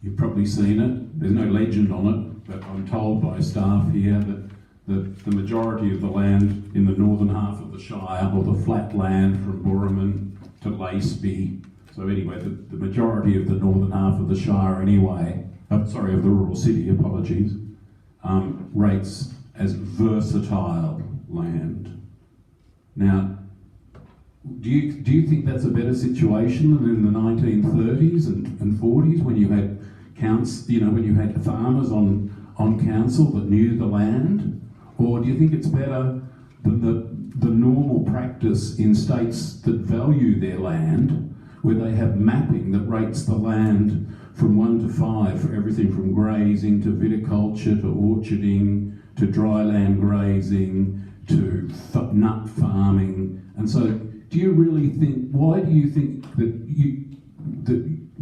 You've probably seen it, there's no legend on it, but I'm told by staff here that the majority of the land in the northern half of the Shire, or the flat land from Burraman to Laceby, so anyway, the majority of the northern half of the Shire anyway, of the rural city, apologies, rates as versatile land. Now, do you think that's a better situation than in the 1930s and 40s when you had when you had farmers on council that knew the land? Or do you think it's better than the normal practice in states that value their land, where they have mapping that rates the land from 1 to 5 for everything from grazing to viticulture to orcharding to dryland grazing to nut farming? And so do you really think, why do you think that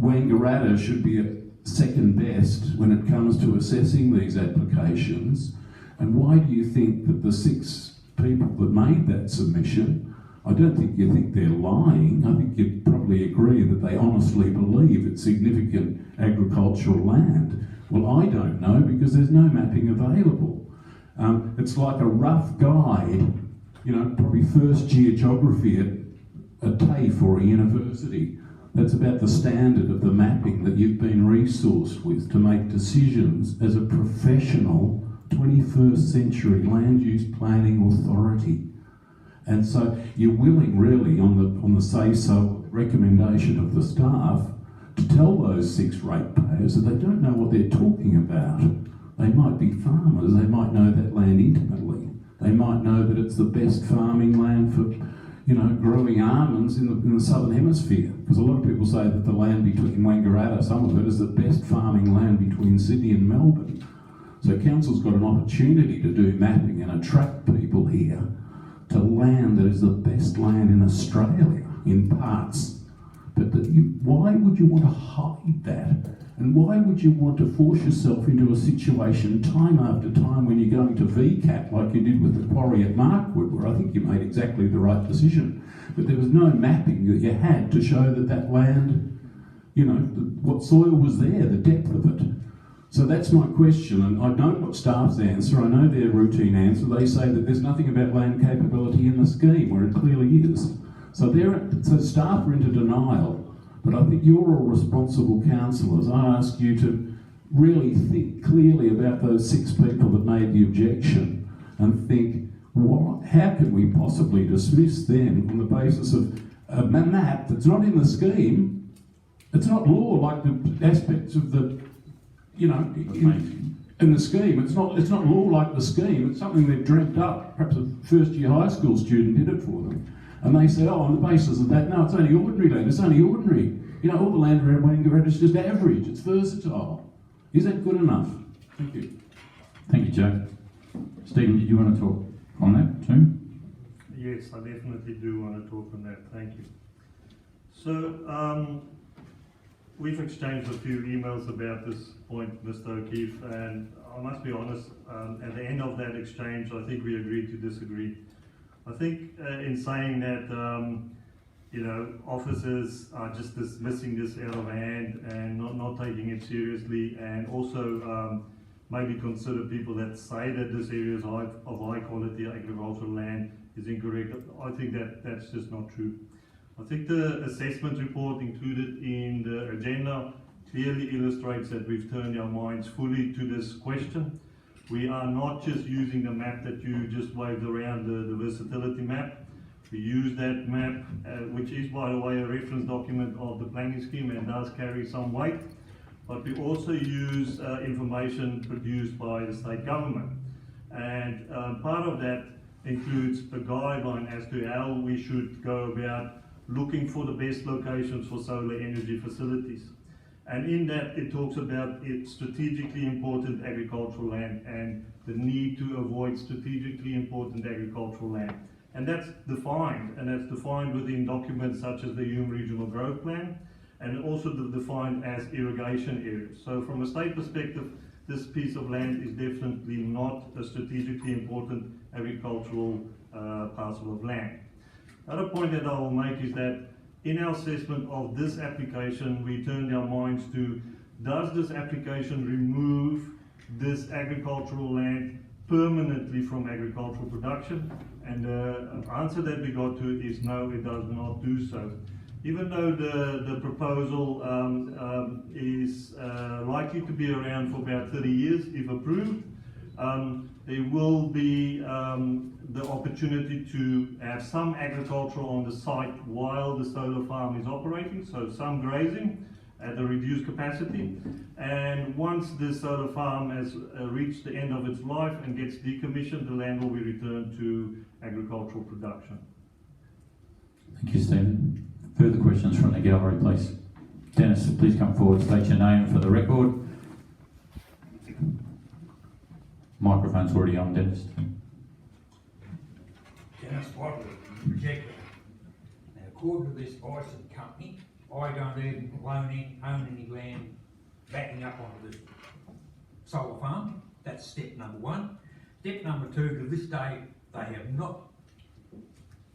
Wangaratta should be a second best when it comes to assessing these applications? And why do you think that the 6 people that made that submission, I don't think you think they're lying, I think you'd probably agree that they honestly believe it's significant agricultural land? Well, I don't know, because there's no mapping available. It's like a rough guide, probably first year geography at TAFE or a university. That's about the standard of the mapping that you've been resourced with to make decisions as a professional 21st century land use planning authority. And so you're willing, really, on the say-so recommendation of the staff, to tell those 6 ratepayers that they don't know what they're talking about. They might be farmers, they might know that land intimately. They might know that it's the best farming land for growing almonds in the southern hemisphere. Because a lot of people say that the land between Wangaratta, some of it, is the best farming land between Sydney and Melbourne. So council's got an opportunity to do mapping and attract people here to land that is the best land in Australia in parts. But why would you want to hide that? And why would you want to force yourself into a situation time after time when you're going to VCAT, like you did with the quarry at Markwood, where I think you made exactly the right decision? But there was no mapping that you had to show that land, what soil was there, the depth of it. So that's my question, and I know what staff's answer, I know their routine answer. They say that there's nothing about land capability in the scheme, where it clearly is. So staff are into denial. But I think you're all responsible councillors. I ask you to really think clearly about those 6 people that made the objection and think, how can we possibly dismiss them on the basis of a map that's not in the scheme? It's not law like the aspects of the, in the scheme. It's not law like the scheme. It's something they've dreamt up. Perhaps a first-year high school student did it for them. And they say, on the basis of that, no, it's only ordinary land, it's only ordinary. All the land around Wangaratta is just average, it's versatile. Is that good enough? Thank you. Thank you, Joe. Stephen, did you want to talk on that too? Yes, I definitely do want to talk on that. Thank you. So, we've exchanged a few emails about this point, Mr. O'Keefe, and I must be honest, at the end of that exchange, I think we agreed to disagree. I think in saying that, officers are just dismissing this out of hand and not taking it seriously, and also maybe consider people that say that this area is of high quality agricultural land is incorrect. I think that's just not true. I think the assessment report included in the agenda clearly illustrates that we've turned our minds fully to this question. We are not just using the map that you just waved around, the versatility map. We use that map, which is, by the way, a reference document of the planning scheme and does carry some weight. But we also use information produced by the state government. And part of that includes a guideline as to how we should go about looking for the best locations for solar energy facilities. And in that, it talks about strategically important agricultural land and the need to avoid strategically important agricultural land. And that's defined within documents such as the Hume Regional Growth Plan, and also defined as irrigation areas. So from a state perspective, this piece of land is definitely not a strategically important agricultural parcel of land. Another point that I will make is that in our assessment of this application, we turned our minds to, does this application remove this agricultural land permanently from agricultural production? And the answer that we got to is no, it does not do so. Even though the proposal is likely to be around for about 30 years if approved, there will be the opportunity to have some agriculture on the site while the solar farm is operating, so some grazing at a reduced capacity. And once the solar farm has reached the end of its life and gets decommissioned, the land will be returned to agricultural production. Thank you, Stephen. Further questions from the gallery, please. Dennis, please come forward, state your name for the record. Microphone's already on, Dennis. Dennis Watley, projector. Now, according to this Bison company, I don't even own any land backing up onto this solar farm. That's step number one. Step number two, to this day, they have not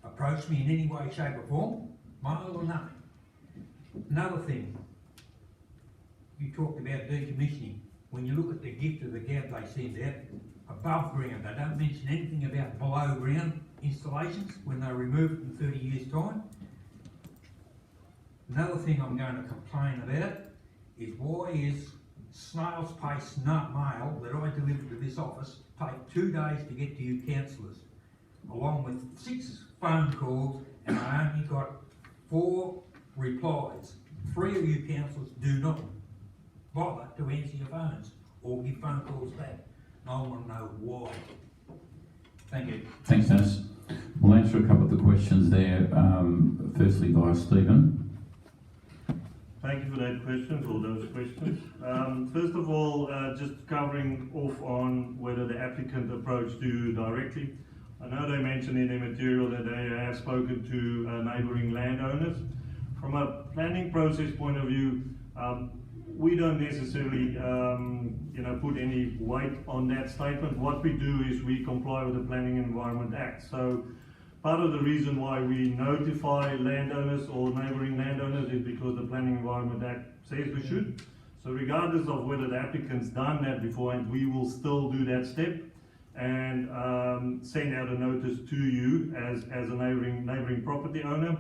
approached me in any way, shape or form, mail or nothing. Another thing, you talked about decommissioning. When you look at the gift of the gab they send out, above ground, they don't mention anything about below ground installations when they remove it in 30 years' time. Another thing I'm going to complain about is why is snail's pace mail that I delivered to this office take 2 days to get to you councillors, along with 6 phone calls, and I only got 4 replies. 3 of you councillors do not bother to answer your phones or give phone calls back. I want to know why. Thank you. Thanks, Dennis. We'll answer a couple of the questions there. Firstly, via Stephen. Thank you for that question, or those questions. First of all, just covering off on whether the applicant approached you directly. I know they mentioned in their material that they have spoken to neighbouring landowners. From a planning process point of view, we don't necessarily put any weight on that statement. What we do is we comply with the Planning and Environment Act. So part of the reason why we notify landowners or neighbouring landowners is because the Planning and Environment Act says we should. So regardless of whether the applicant's done that beforehand, we will still do that step and send out a notice to you as a neighbouring property owner,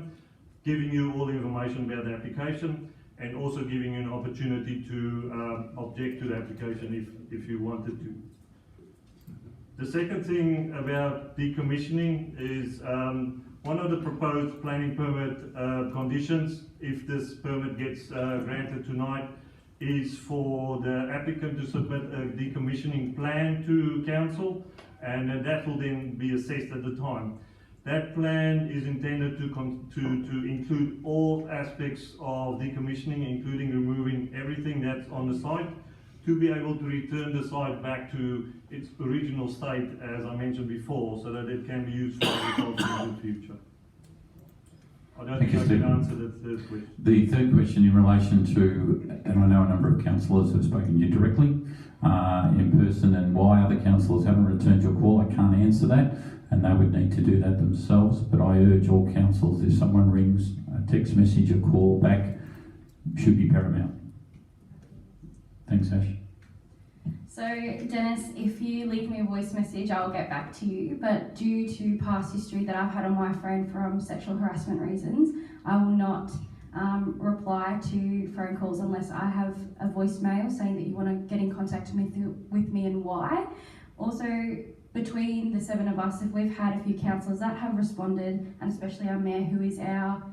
giving you all the information about the application and also giving you an opportunity to object to the application if you wanted to. The second thing about decommissioning is one of the proposed planning permit conditions, if this permit gets granted tonight, is for the applicant to submit a decommissioning plan to council, and that will then be assessed at the time. That plan is intended to include all aspects of decommissioning, including removing everything that's on the site, to be able to return the site back to its original state, as I mentioned before, so that it can be used for agriculture in the future. I don't think I can answer the third question. The third question in relation to, and I know a number of councillors have spoken to you directly in person, and why other councillors haven't returned your call, I can't answer that, and they would need to do that themselves. But I urge all councillors, if someone rings, a text message, a call back, should be paramount. Thanks, Ash. So, Dennis, if you leave me a voice message, I'll get back to you. But due to past history that I've had on my phone from sexual harassment reasons, I will not reply to phone calls unless I have a voicemail saying that you want to get in contact with me and why. Also, between the 7 of us, if we've had a few councillors that have responded, and especially our mayor, who is our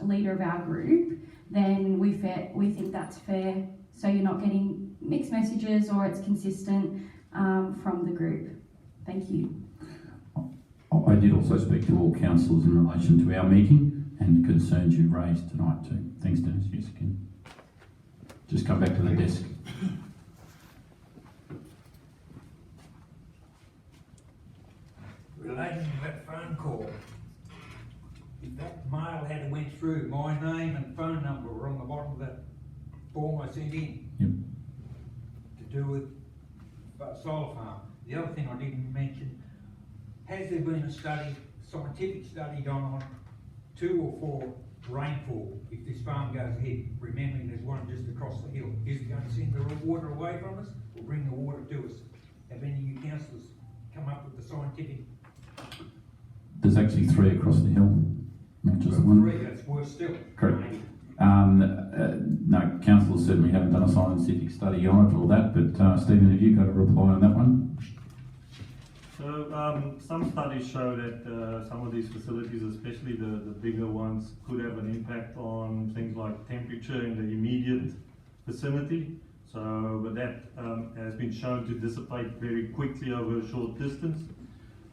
leader of our group, then we think that's fair. So you're not getting mixed messages, or it's consistent from the group. Thank you. I did also speak to all councillors in relation to our meeting and the concerns you raised tonight too. Thanks, Dennis. Yes, again. Just come back to the desk. Relating to that phone call, if that mail had went through, my name and phone number were on the bottom of that form I sent in. Yep. To do with solar farm. The other thing I didn't mention, has there been a study, scientific study done on 2 or 4 rainfall if this farm goes ahead, remembering there's one just across the hill? Is it going to send the water away from us or bring the water to us? Have any of you councillors come up with the scientific? There's actually 3 across the hill, not just one. 3, that's worse still. Correct. No, councillors certainly haven't done a scientific study on it or that, but Stephen, have you got a reply on that one? So some studies show that some of these facilities, especially the bigger ones, could have an impact on things like temperature in the immediate vicinity. So, but that has been shown to dissipate very quickly over a short distance.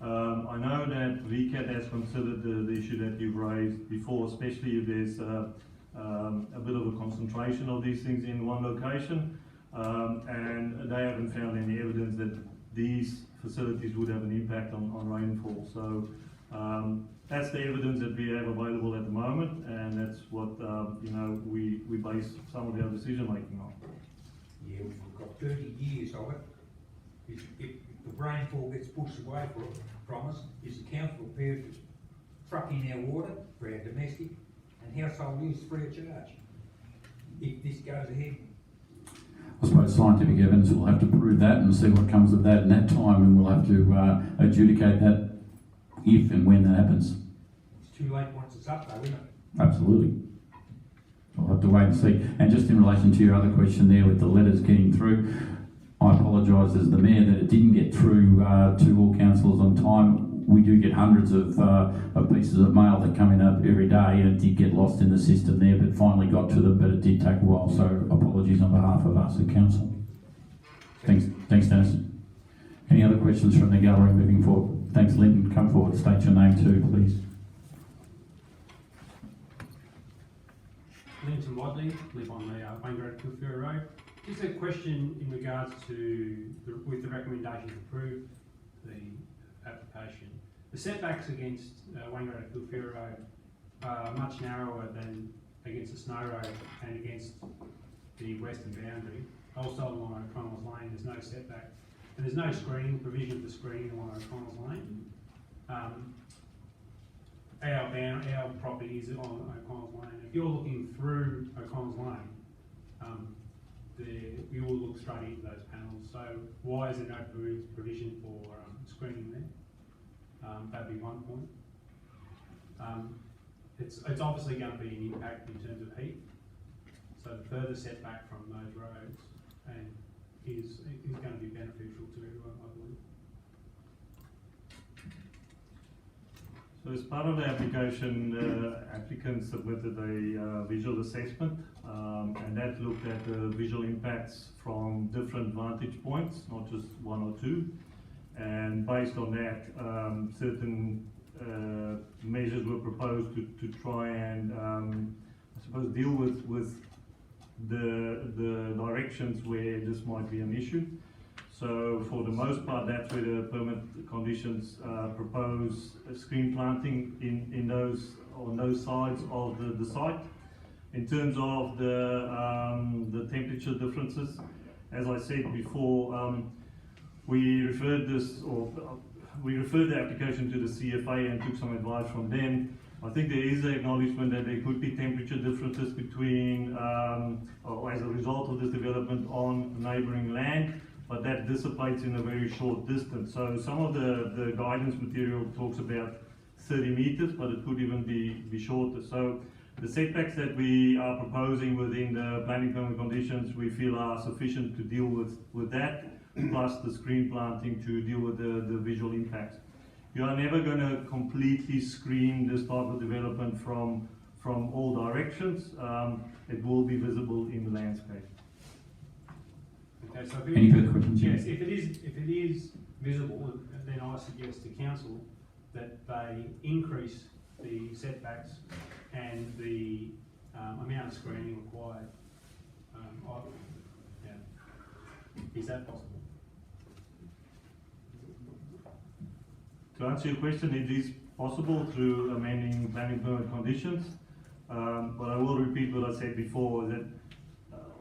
I know that VCAT has considered the issue that you've raised before, especially if there's a bit of a concentration of these things in one location, and they haven't found any evidence that these facilities would have an impact on rainfall. So that's the evidence that we have available at the moment, and that's what we base some of our decision making on. Yeah, we've got 30 years of it. If the rainfall gets pushed away from us, is the council prepared to truck in our water for our domestic and household use free of charge if this goes ahead? I suppose scientific evidence will have to prove that and see what comes of that in that time, and we'll have to adjudicate that if and when that happens. It's too late once it's up though, isn't it? Absolutely. We'll have to wait and see. And just in relation to your other question there with the letters getting through, I apologise as the Mayor that it didn't get through to all councillors on time. We do get hundreds of pieces of mail that come in every day, and it did get lost in the system there, but finally got to them, but it did take a while, so apologies on behalf of us at Council. Thanks, Dennis. Any other questions from the gallery moving forward? Thanks, Linton. Come forward, state your name too, please. Linton Wadley, live on the Wangaratta Road. Just a question in regards to with the recommendation to approve the application. The setbacks against Wangaratta Road are much narrower than against the Snow Road and against the western boundary. Also along O'Connell's Lane, there's no setback, and there's no screening provision for screening along O'Connell's Lane. Our property is on O'Connell's Lane. If you're looking through O'Connell's Lane, you will look straight into those panels. So why is there no provision for screening there? That'd be one point. It's obviously going to be an impact in terms of heat. So the further setback from those roads is going to be beneficial to everyone, I believe. So as part of the application, applicants submitted a visual assessment, and that looked at the visual impacts from different vantage points, not just one or two. And based on that, certain measures were proposed to try and, I suppose, deal with the directions where this might be an issue. So for the most part, that's where the permit conditions propose screen planting on those sides of the site. In terms of the temperature differences, as I said before, we referred the application to the CFA and took some advice from them. I think there is an acknowledgement that there could be temperature differences between, or as a result of this development on neighbouring land, but that dissipates in a very short distance. So some of the guidance material talks about 30 metres, but it could even be shorter. So the setbacks that we are proposing within the planning permit conditions, we feel are sufficient to deal with that, plus the screen planting to deal with the visual impacts. You are never going to completely screen this type of development from all directions. It will be visible in the landscape. Okay, so Any further questions? Yes, if it is visible, then I suggest to council that they increase the setbacks and the amount of screening required. Is that possible? To answer your question, it is possible through amending planning permit conditions, but I will repeat what I said before, that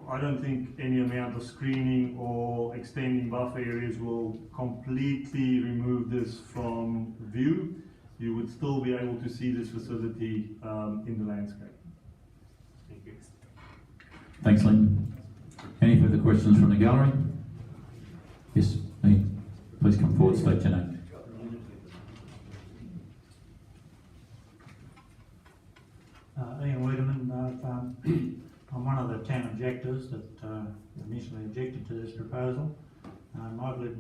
I don't think any amount of screening or extending buffer areas will completely remove this from view. You would still be able to see this facility in the landscape. Thank you. Thanks, Lynn. Any further questions from the gallery? Yes, me. Please come forward, state your name. Ian Wiedemann, I'm one of the 10 objectors that initially objected to this proposal. I've lived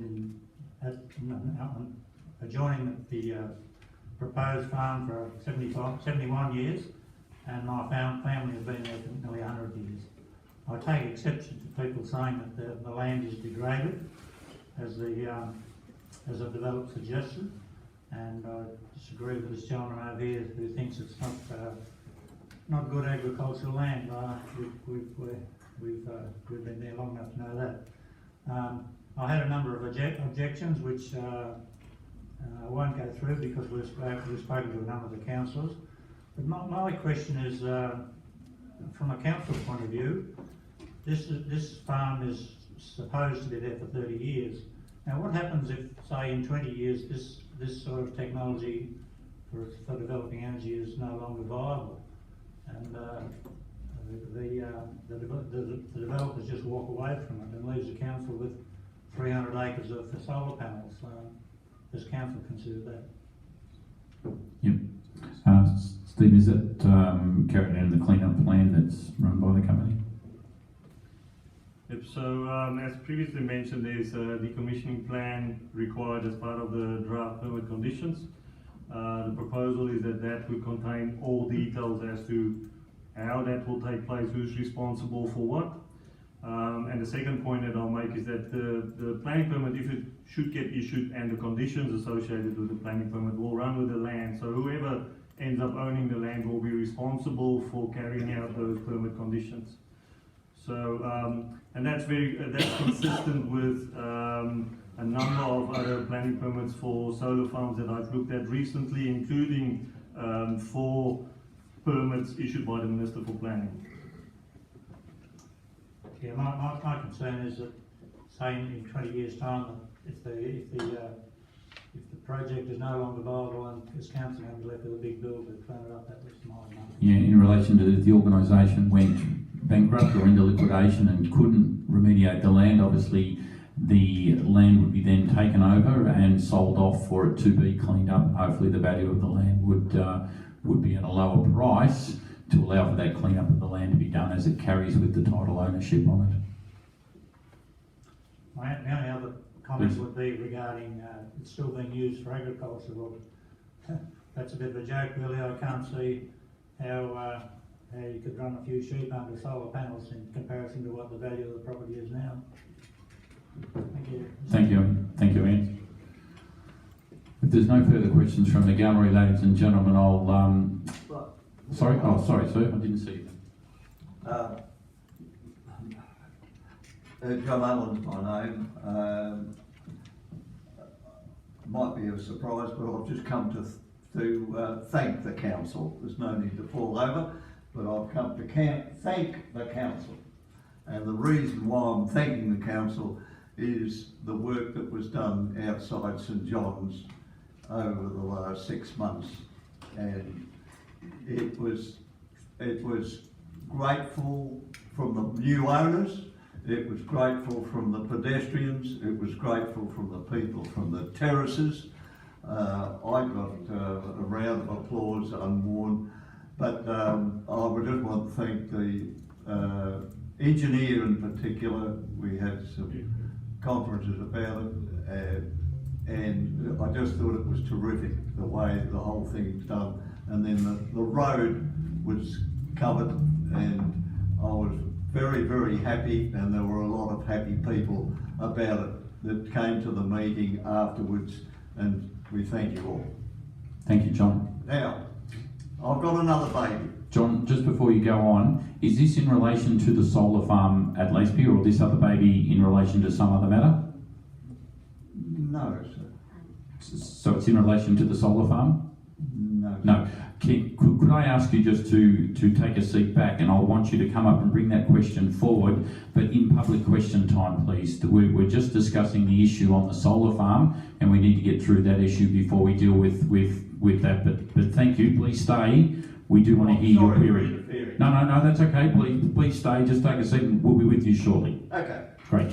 adjoining the proposed farm for 71 years, and my family has been there for nearly 100 years. I take exception to people saying that the land is degraded, as the developer suggested, and I disagree with this gentleman over here who thinks it's not good agricultural land. We've been there long enough to know that. I had a number of objections which I won't go through because we've spoken to a number of the councillors. But my question is, from a council point of view, this farm is supposed to be there for 30 years. Now what happens if, say, in 20 years this sort of technology for developing energy is no longer viable, and the developers just walk away from it and leaves the council with 300 acres for solar panels? Does council consider that? Yep. Stephen, is that carried out in the clean-up plan that's run by the company? Yep, so as previously mentioned, there's a decommissioning plan required as part of the draft permit conditions. The proposal is that would contain all details as to how that will take place, who's responsible for what. And the second point that I'll make is that the planning permit, if it should get issued, and the conditions associated with the planning permit will run with the land. So whoever ends up owning the land will be responsible for carrying out those permit conditions. So, and that's consistent with a number of other planning permits for solar farms that I've looked at recently, including 4 permits issued by the Minister for Planning. Yeah, my concern is that, say in 20 years' time, if the project is no longer viable and this council has left with a big bill to clean it up, that was my money. Yeah, in relation to the organisation went bankrupt or into liquidation and couldn't remediate the land, obviously the land would be then taken over and sold off for it to be cleaned up, and hopefully the value of the land would be at a lower price to allow for that clean-up of the land to be done as it carries with the title ownership on it. My only other comment would be regarding it's still being used for agriculture. Well, that's a bit of a joke really. I can't see how you could run a few sheep under solar panels in comparison to what the value of the property is now. Thank you. Thank you. Thank you, Ian. If there's no further questions from the gallery, ladies and gentlemen, I'll... Sorry? Oh, sorry, sir. I didn't see you. John Allen's my name. Might be a surprise, but I've just come to thank the council. There's no need to fall over, but I've come to thank the council. And the reason why I'm thanking the council is the work that was done outside St John's over the last 6 months. And it was grateful from the new owners, it was grateful from the pedestrians, it was grateful from the people from the terraces. I got a round of applause unworn, but I would just want to thank the engineer in particular. We had some conferences about it, and I just thought it was terrific the way the whole thing's done. And then the road was covered, and I was very, very happy, and there were a lot of happy people about it that came to the meeting afterwards, and we thank you all. Thank you, John. Now, I've got another baby. John, just before you go on, is this in relation to the solar farm at Laceby, or this other baby in relation to some other matter? No, sir. So it's in relation to the solar farm? No. No. Could I ask you just to take a seat back, and I want you to come up and bring that question forward, but in public question time, please. We're just discussing the issue on the solar farm, and we need to get through that issue before we deal with that. But thank you. Please stay. We do want to hear your query. No, that's okay. Please stay. Just take a seat, and we'll be with you shortly. Okay. Great.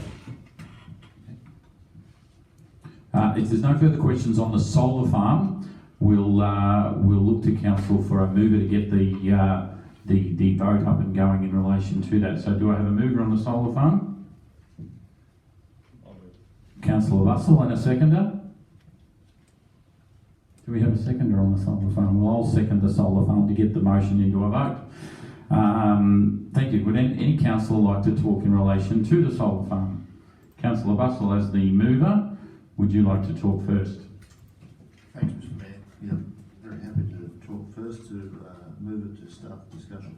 If there's no further questions on the solar farm, we'll look to council for a mover to get the vote up and going in relation to that. So do I have a mover on the solar farm? Councillor Russell, and a seconder? Do we have a seconder on the solar farm? Well, I'll second the solar farm to get the motion into a vote. Thank you. Would any councillor like to talk in relation to the solar farm? Councillor Russell, as the mover, would you like to talk first? Thanks, Mr. Mayor. Yeah, very happy to talk first, to move it to start the discussion.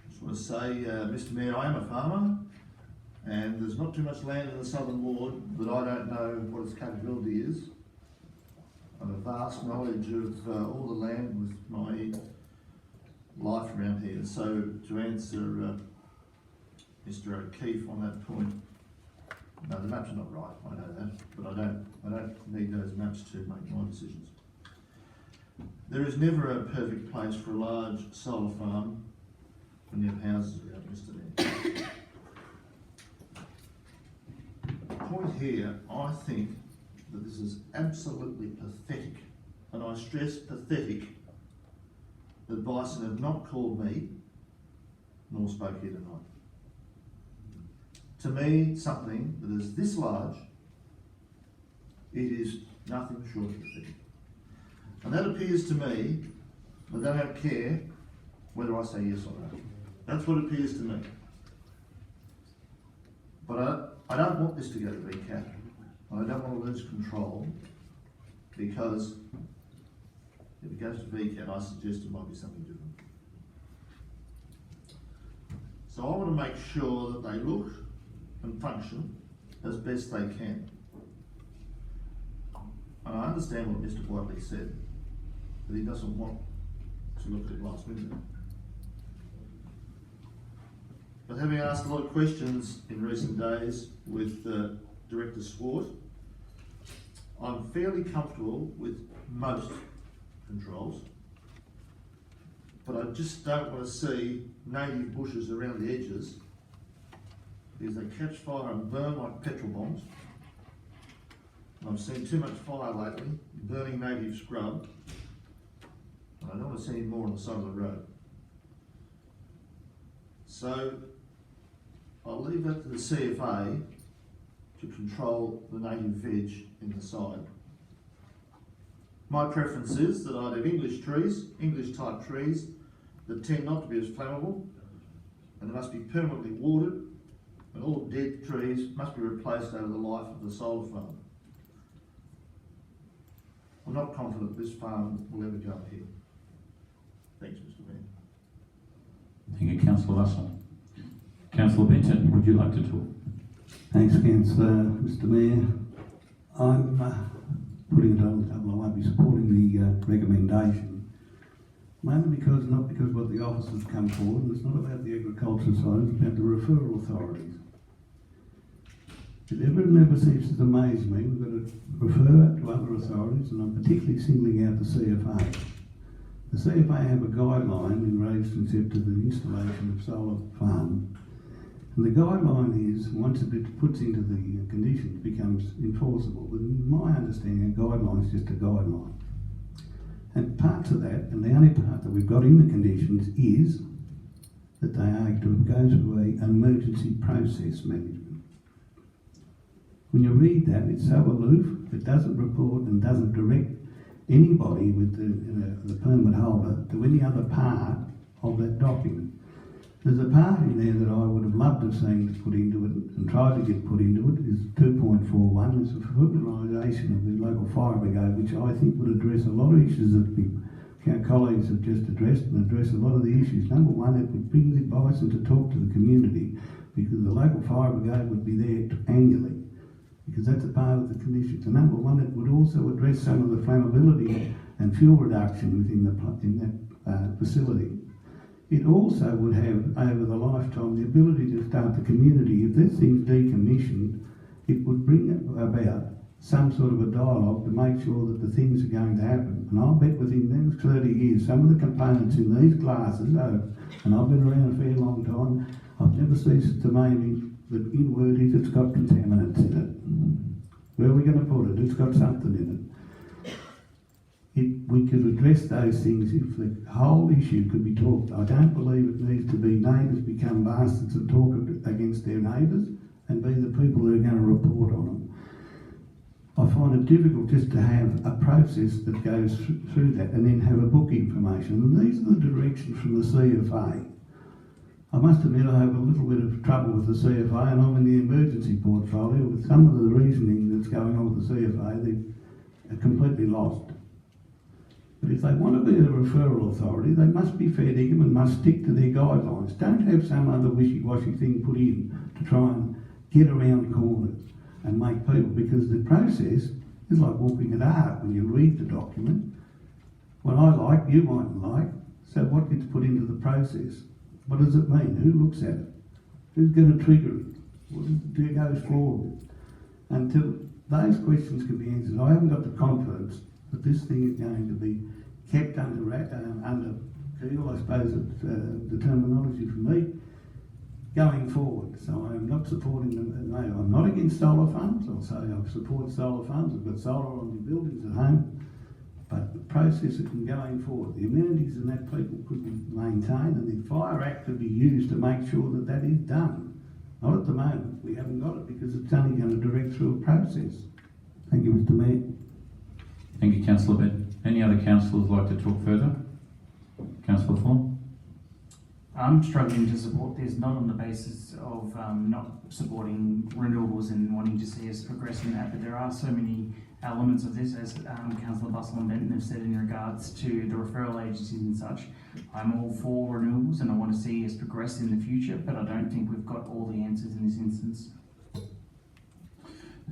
Just want to say, Mr. Mayor, I am a farmer, and there's not too much land in the Southern Ward that I don't know what its capability is. I have a vast knowledge of all the land with my life around here. So to answer Mr. O'Keefe on that point, no, the maps are not right, I know that, but I don't need those maps to make my decisions. There is never a perfect place for a large solar farm when you have houses around, Mr. Mayor. The point here, I think that this is absolutely pathetic, and I stress pathetic, that Bison have not called me, nor spoke here tonight. To me, something that is this large, it is nothing short of pathetic. And that appears to me that they don't care whether I say yes or no. That's what appears to me. But I don't want this to go to VCAT. I don't want to lose control, because if it goes to VCAT, I suggest it might be something different. So I want to make sure that they look and function as best they can. And I understand what Mr. Whiteley said, that he doesn't want to look at it last winter. But having asked a lot of questions in recent days with Director Swart, I'm fairly comfortable with most controls, but I just don't want to see native bushes around the edges, because they catch fire and burn like petrol bombs. And I've seen too much fire lately, burning native scrub, and I don't want to see any more on the side of the road. So I'll leave that to the CFA to control the native veg in the side. My preference is that I'd have English trees, English type trees, that tend not to be as flammable, and they must be permanently watered, and all dead trees must be replaced over the life of the solar farm. I'm not confident this farm will ever go ahead. Thanks, Mr. Mayor. Thank you, Councillor Russell. Councillor Benton, would you like to talk? Thanks, Councillor. Mr Mayor, I'm putting it on the table. I won't be supporting the recommendation, mainly not because what the officers come forward, and it's not about the agriculture side, it's about the referral authorities. It never ceases to amaze me. We've got to refer to other authorities, and I'm particularly singling out the CFA. The CFA have a guideline in relation to the installation of solar farm. And the guideline is, once it puts into the conditions, becomes enforceable. But in my understanding, a guideline is just a guideline. And parts of that, and the only part that we've got in the conditions, is that they are to go through an emergency process management. When you read that, it's so aloof, it doesn't report and doesn't direct anybody with the permit holder to any other part of that document. There's a part in there that I would have loved to have seen put into it and tried to get put into it, is 2.41. It's a formalisation of the local fire brigade, which I think would address a lot of issues that our colleagues have just addressed, and address a lot of the issues. Number one, it would bring the bison to talk to the community, because the local fire brigade would be there annually, because that's a part of the conditions. And number one, it would also address some of the flammability and fuel reduction within that facility. It also would have, over the lifetime, the ability to start the community. If this thing's decommissioned, it would bring about some sort of a dialogue to make sure that the things are going to happen. And I'll bet within the next 30 years, some of the components in these glasses, and I've been around a fair long time, I've never ceased to amaze that in word is it's got contaminants in it. Where are we going to put it? It's got something in it. We could address those things if the whole issue could be talked. I don't believe it needs to be neighbours become bastards and talk against their neighbours and be the people who are going to report on them. I find it difficult just to have a process that goes through that and then have a book information. And these are the directions from the CFA. I must admit I have a little bit of trouble with the CFA, and I'm in the emergency portfolio. With some of the reasoning that's going on with the CFA, they're completely lost. But if they want to be a referral authority, they must be fair dinkum and must stick to their guidelines. Don't have some other wishy-washy thing put in to try and get around corners and make people, because the process is like walking at art when you read the document. What I like, you mightn't like. So what gets put into the process? What does it mean? Who looks at it? Who's going to trigger it? Who goes forward? Until those questions can be answered, I haven't got the confidence that this thing is going to be kept under keel, I suppose the terminology for me, going forward. So I'm not supporting them. No, I'm not against solar farms. I'll say I support solar farms. I've got solar on my buildings at home. But the process of going forward, the amenities and that people could be maintained, and the Fire Act could be used to make sure that that is done. Not at the moment. We haven't got it because it's only going to direct through a process. Thank you, Mr Mayor. Thank you, Councillor Benton. Any other councillors like to talk further? Councillor Thorne? I'm struggling to support this, not on the basis of not supporting renewables and wanting to see us progress in that, but there are so many elements of this, as Councillor Bustle and Benton have said in regards to the referral agencies and such. I'm all for renewables and I want to see us progress in the future, but I don't think we've got all the answers in this instance.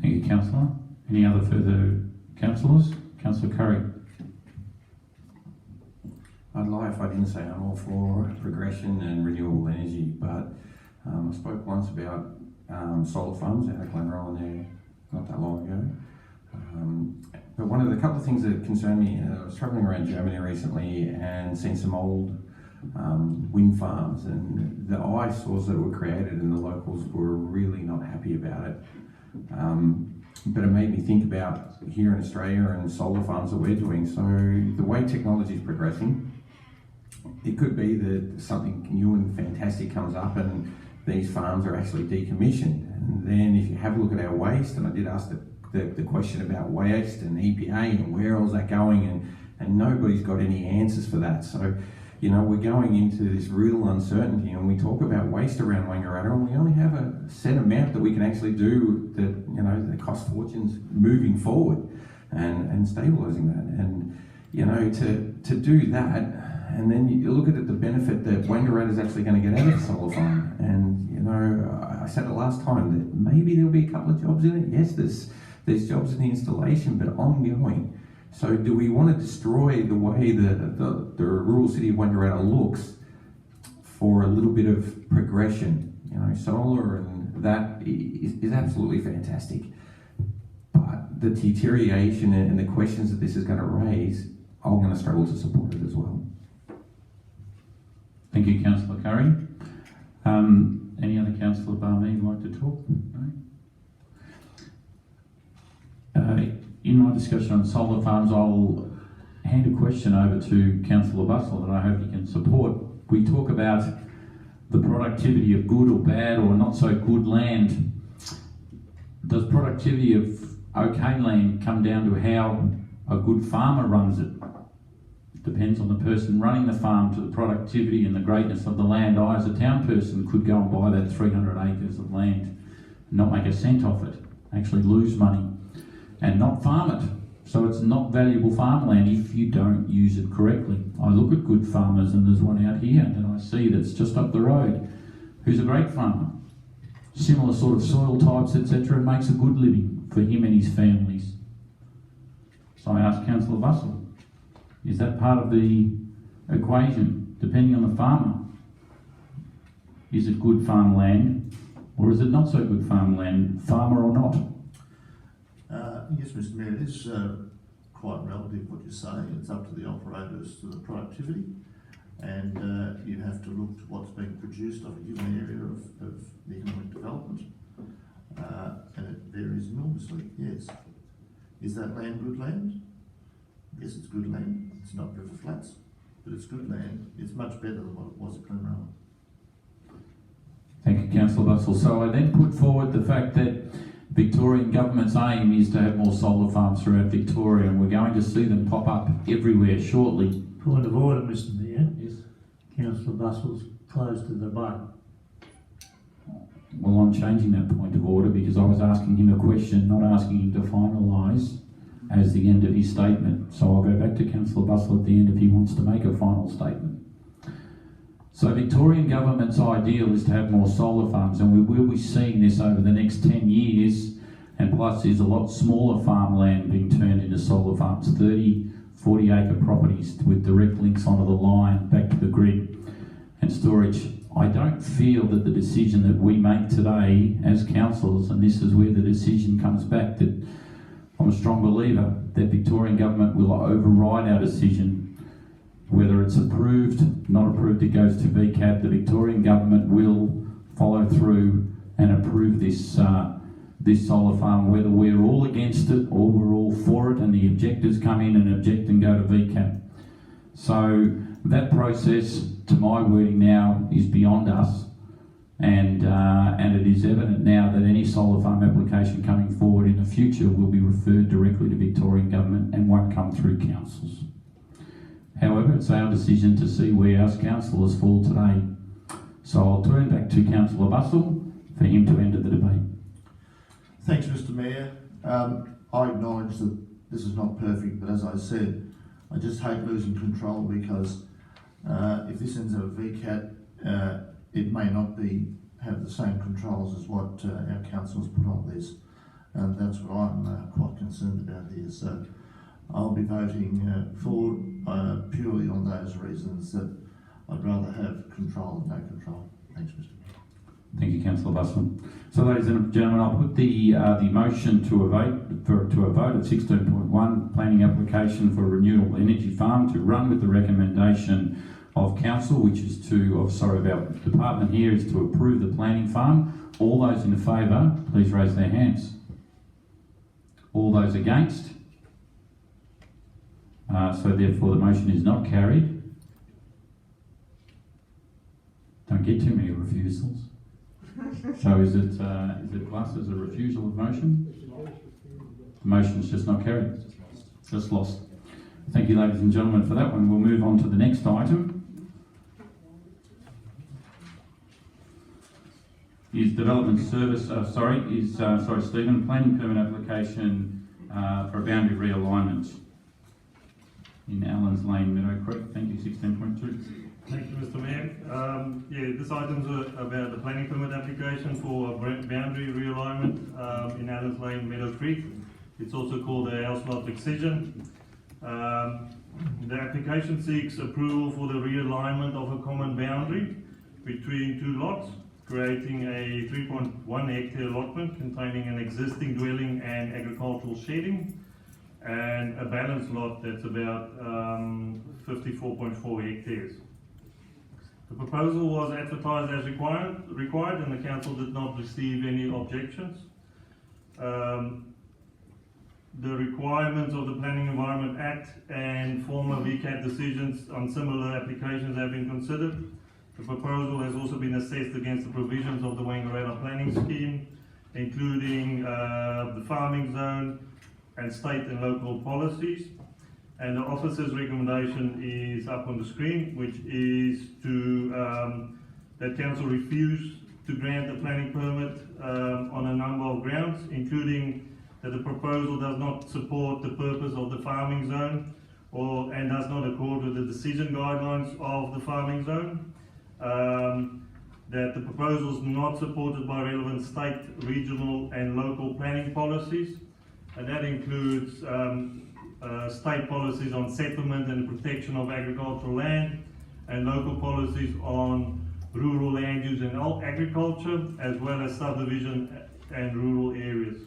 Thank you, Councillor. Any other further councillors? Councillor Curry. I'd lie if I didn't say I'm all for progression and renewable energy, but I spoke once about solar farms out of Glenrowan there not that long ago. But one of the couple of things that concerned me, I was travelling around Germany recently and seen some old wind farms, and the eyesores that were created, and the locals were really not happy about it. But it made me think about here in Australia and solar farms that we're doing. So the way technology is progressing, it could be that something new and fantastic comes up and these farms are actually decommissioned. And then if you have a look at our waste, and I did ask the question about waste and EPA and where all is that going, and nobody's got any answers for that. So, you know, we're going into this real uncertainty, and we talk about waste around Wangaratta, and we only have a set amount that we can actually do that, you know, that cost fortunes moving forward and stabilising that. And, you know, to do that, And then you look at the benefit that Wangaratta is actually going to get out of the solar farm. And, you know, I said it last time that maybe there'll be a couple of jobs in it. Yes, there's jobs in the installation, but ongoing. So do we want to destroy the way that the rural city of Wangaratta looks for a little bit of progression? You know, solar and that is absolutely fantastic. But the deterioration and the questions that this is going to raise, I'm going to struggle to support it as well. Thank you, Councillor Curry. Any other councillor bar me like to talk? No? In my discussion on solar farms, I'll hand a question over to Councillor Bustle that I hope he can support. We talk about the productivity of good or bad or not so good land. Does productivity of okay land come down to how a good farmer runs it? Depends on the person running the farm to the productivity and the greatness of the land. I, as a town person, could go and buy that 300 acres of land and not make a cent off it, actually lose money and not farm it. So it's not valuable farmland if you don't use it correctly. I look at good farmers, and there's one out here that I see that's just up the road who's a great farmer. Similar sort of soil types, etc., and makes a good living for him and his families. So I asked Councillor Bustle, is that part of the equation, depending on the farmer? Is it good farmland, or is it not so good farmland, farmer or not? Yes, Mr Mayor, it is quite relative what you say. It's up to the operators to the productivity, and you have to look to what's being produced of a given area of the economic development, and it varies enormously, yes. Is that land good land? Yes, it's good land. It's not river flats, but it's good land. It's much better than what it was at Glenrowan. Thank you, Councillor Bustle. So I then put forward the fact that Victorian government's aim is to have more solar farms throughout Victoria, and we're going to see them pop up everywhere shortly. Point of order, Mr Mayor. Yes. Councillor Bustle's closed to the debate. Well, I'm changing that point of order because I was asking him a question, not asking him to finalise as the end of his statement. So I'll go back to Councillor Bustle at the end if he wants to make a final statement. So Victorian government's ideal is to have more solar farms, and we will be seeing this over the next 10 years, and plus there's a lot smaller farmland being turned into solar farms, 30, 40 acre properties with direct links onto the line, back to the grid and storage. I don't feel that the decision that we make today as councillors, and this is where the decision comes back, that I'm a strong believer that Victorian government will override our decision. Whether it's approved, not approved, it goes to VCAT. The Victorian government will follow through and approve this solar farm, whether we're all against it or we're all for it, and the objectors come in and object and go to VCAT. So that process, to my wording now, is beyond us, and it is evident now that any solar farm application coming forward in the future will be referred directly to Victorian government and won't come through councils. However, it's our decision to see where our councillors fall today. So I'll turn back to Councillor Bustle for him to enter the debate. Thanks, Mr Mayor. I acknowledge that this is not perfect, but as I said, I just hate losing control because if this ends up at VCAT, it may not have the same controls as what our councillors put on this, and that's what I'm quite concerned about here. So I'll be voting for purely on those reasons, that I'd rather have control than no control. Thanks, Mr Mayor. Thank you, Councillor Bustle. So, ladies and gentlemen, I'll put the motion to a vote at 16.1, planning application for a renewable energy farm to run with the recommendation of council, which is of our department here, is to approve the planning farm. All those in favour, please raise their hands. All those against? So therefore the motion is not carried. Don't get too many refusals. So is it classed as a refusal of motion? The motion's just not carried. Just lost. Thank you, ladies and gentlemen, for that one. We'll move on to the next item. Is development service, Stephen, planning permit application for a boundary realignment in Allens Lane, Meadow Creek. Thank you. 16.2. Thank you, Mr. Mayor. This item's about the planning permit application for a boundary realignment in Allens Lane, Meadow Creek. It's also called a house lot excision. The application seeks approval for the realignment of a common boundary between two lots, creating a 3.1 hectare allotment containing an existing dwelling and agricultural shedding, and a balanced lot that's about 54.4 hectares. The proposal was advertised as required and the council did not receive any objections. The requirements of the Planning Environment Act and former VCAT decisions on similar applications have been considered. The proposal has also been assessed against the provisions of the Wangaratta planning scheme, including the farming zone and state and local policies. And the officer's recommendation is up on the screen, which is that council refuse to grant the planning permit on a number of grounds, including that the proposal does not support the purpose of the farming zone and does not accord with the decision guidelines of the farming zone. That the proposal is not supported by relevant state, regional and local planning policies, and that includes state policies on settlement and protection of agricultural land, and local policies on rural land use and agriculture, as well as subdivision and rural areas.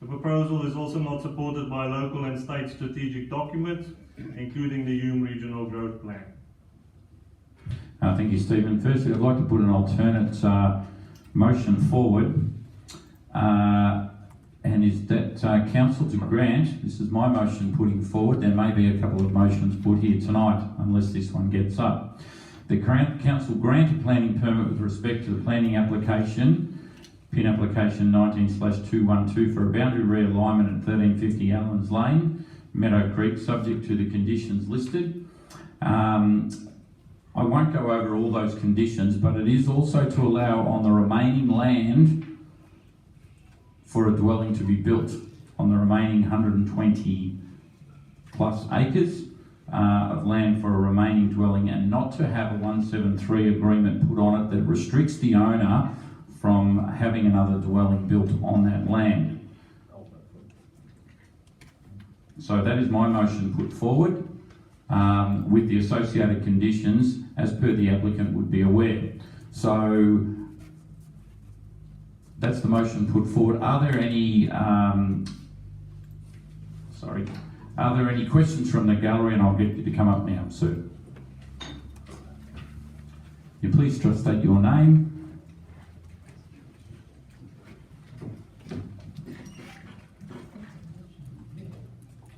The proposal is also not supported by local and state strategic documents, including the Hume Regional Growth Plan. Thank you, Stephen. Firstly, I'd like to put an alternate motion forward, and is that council to grant, this is my motion putting forward, there may be a couple of motions put here tonight, unless this one gets up. The council grant a planning permit with respect to the planning application, PIN application 19/212 for a boundary realignment at 1350 Allens Lane, Meadow Creek, subject to the conditions listed. I won't go over all those conditions, but it is also to allow on the remaining land for a dwelling to be built on the remaining 120 plus acres of land for a remaining dwelling, and not to have a 173 agreement put on it that restricts the owner from having another dwelling built on that land. So that is my motion put forward, with the associated conditions as per the applicant would be aware. So that's the motion put forward. Are there any questions from the gallery? And I'll get you to come up now, Sue. You please just state your name.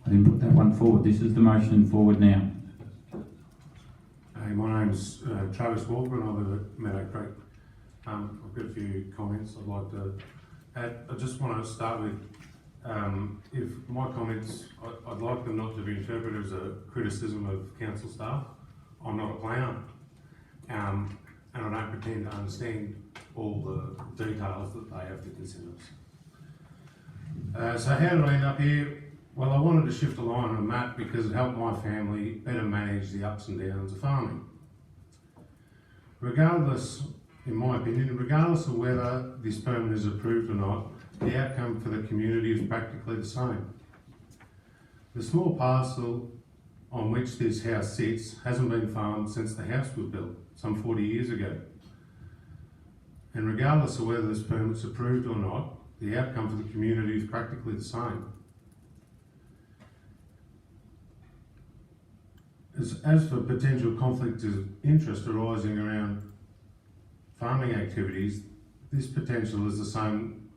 I didn't put that one forward. This is the motion forward now. Hey, my name's Travis Walker and I live at Meadow Creek. I've got a few comments I'd like to add. I just want to start with, if my comments, I'd like them not to be interpreted as a criticism of council staff. I'm not a planner, and I don't pretend to understand all the details that they have to consider. So how did I end up here? Well, I wanted to shift a line on a map because it helped my family better manage the ups and downs of farming. Regardless, in my opinion, regardless of whether this permit is approved or not, the outcome for the community is practically the same. The small parcel on which this house sits hasn't been farmed since the house was built, some 40 years ago. And regardless of whether this permit's approved or not, the outcome for the community is practically the same. As for potential conflict of interest arising around farming activities, this potential is the same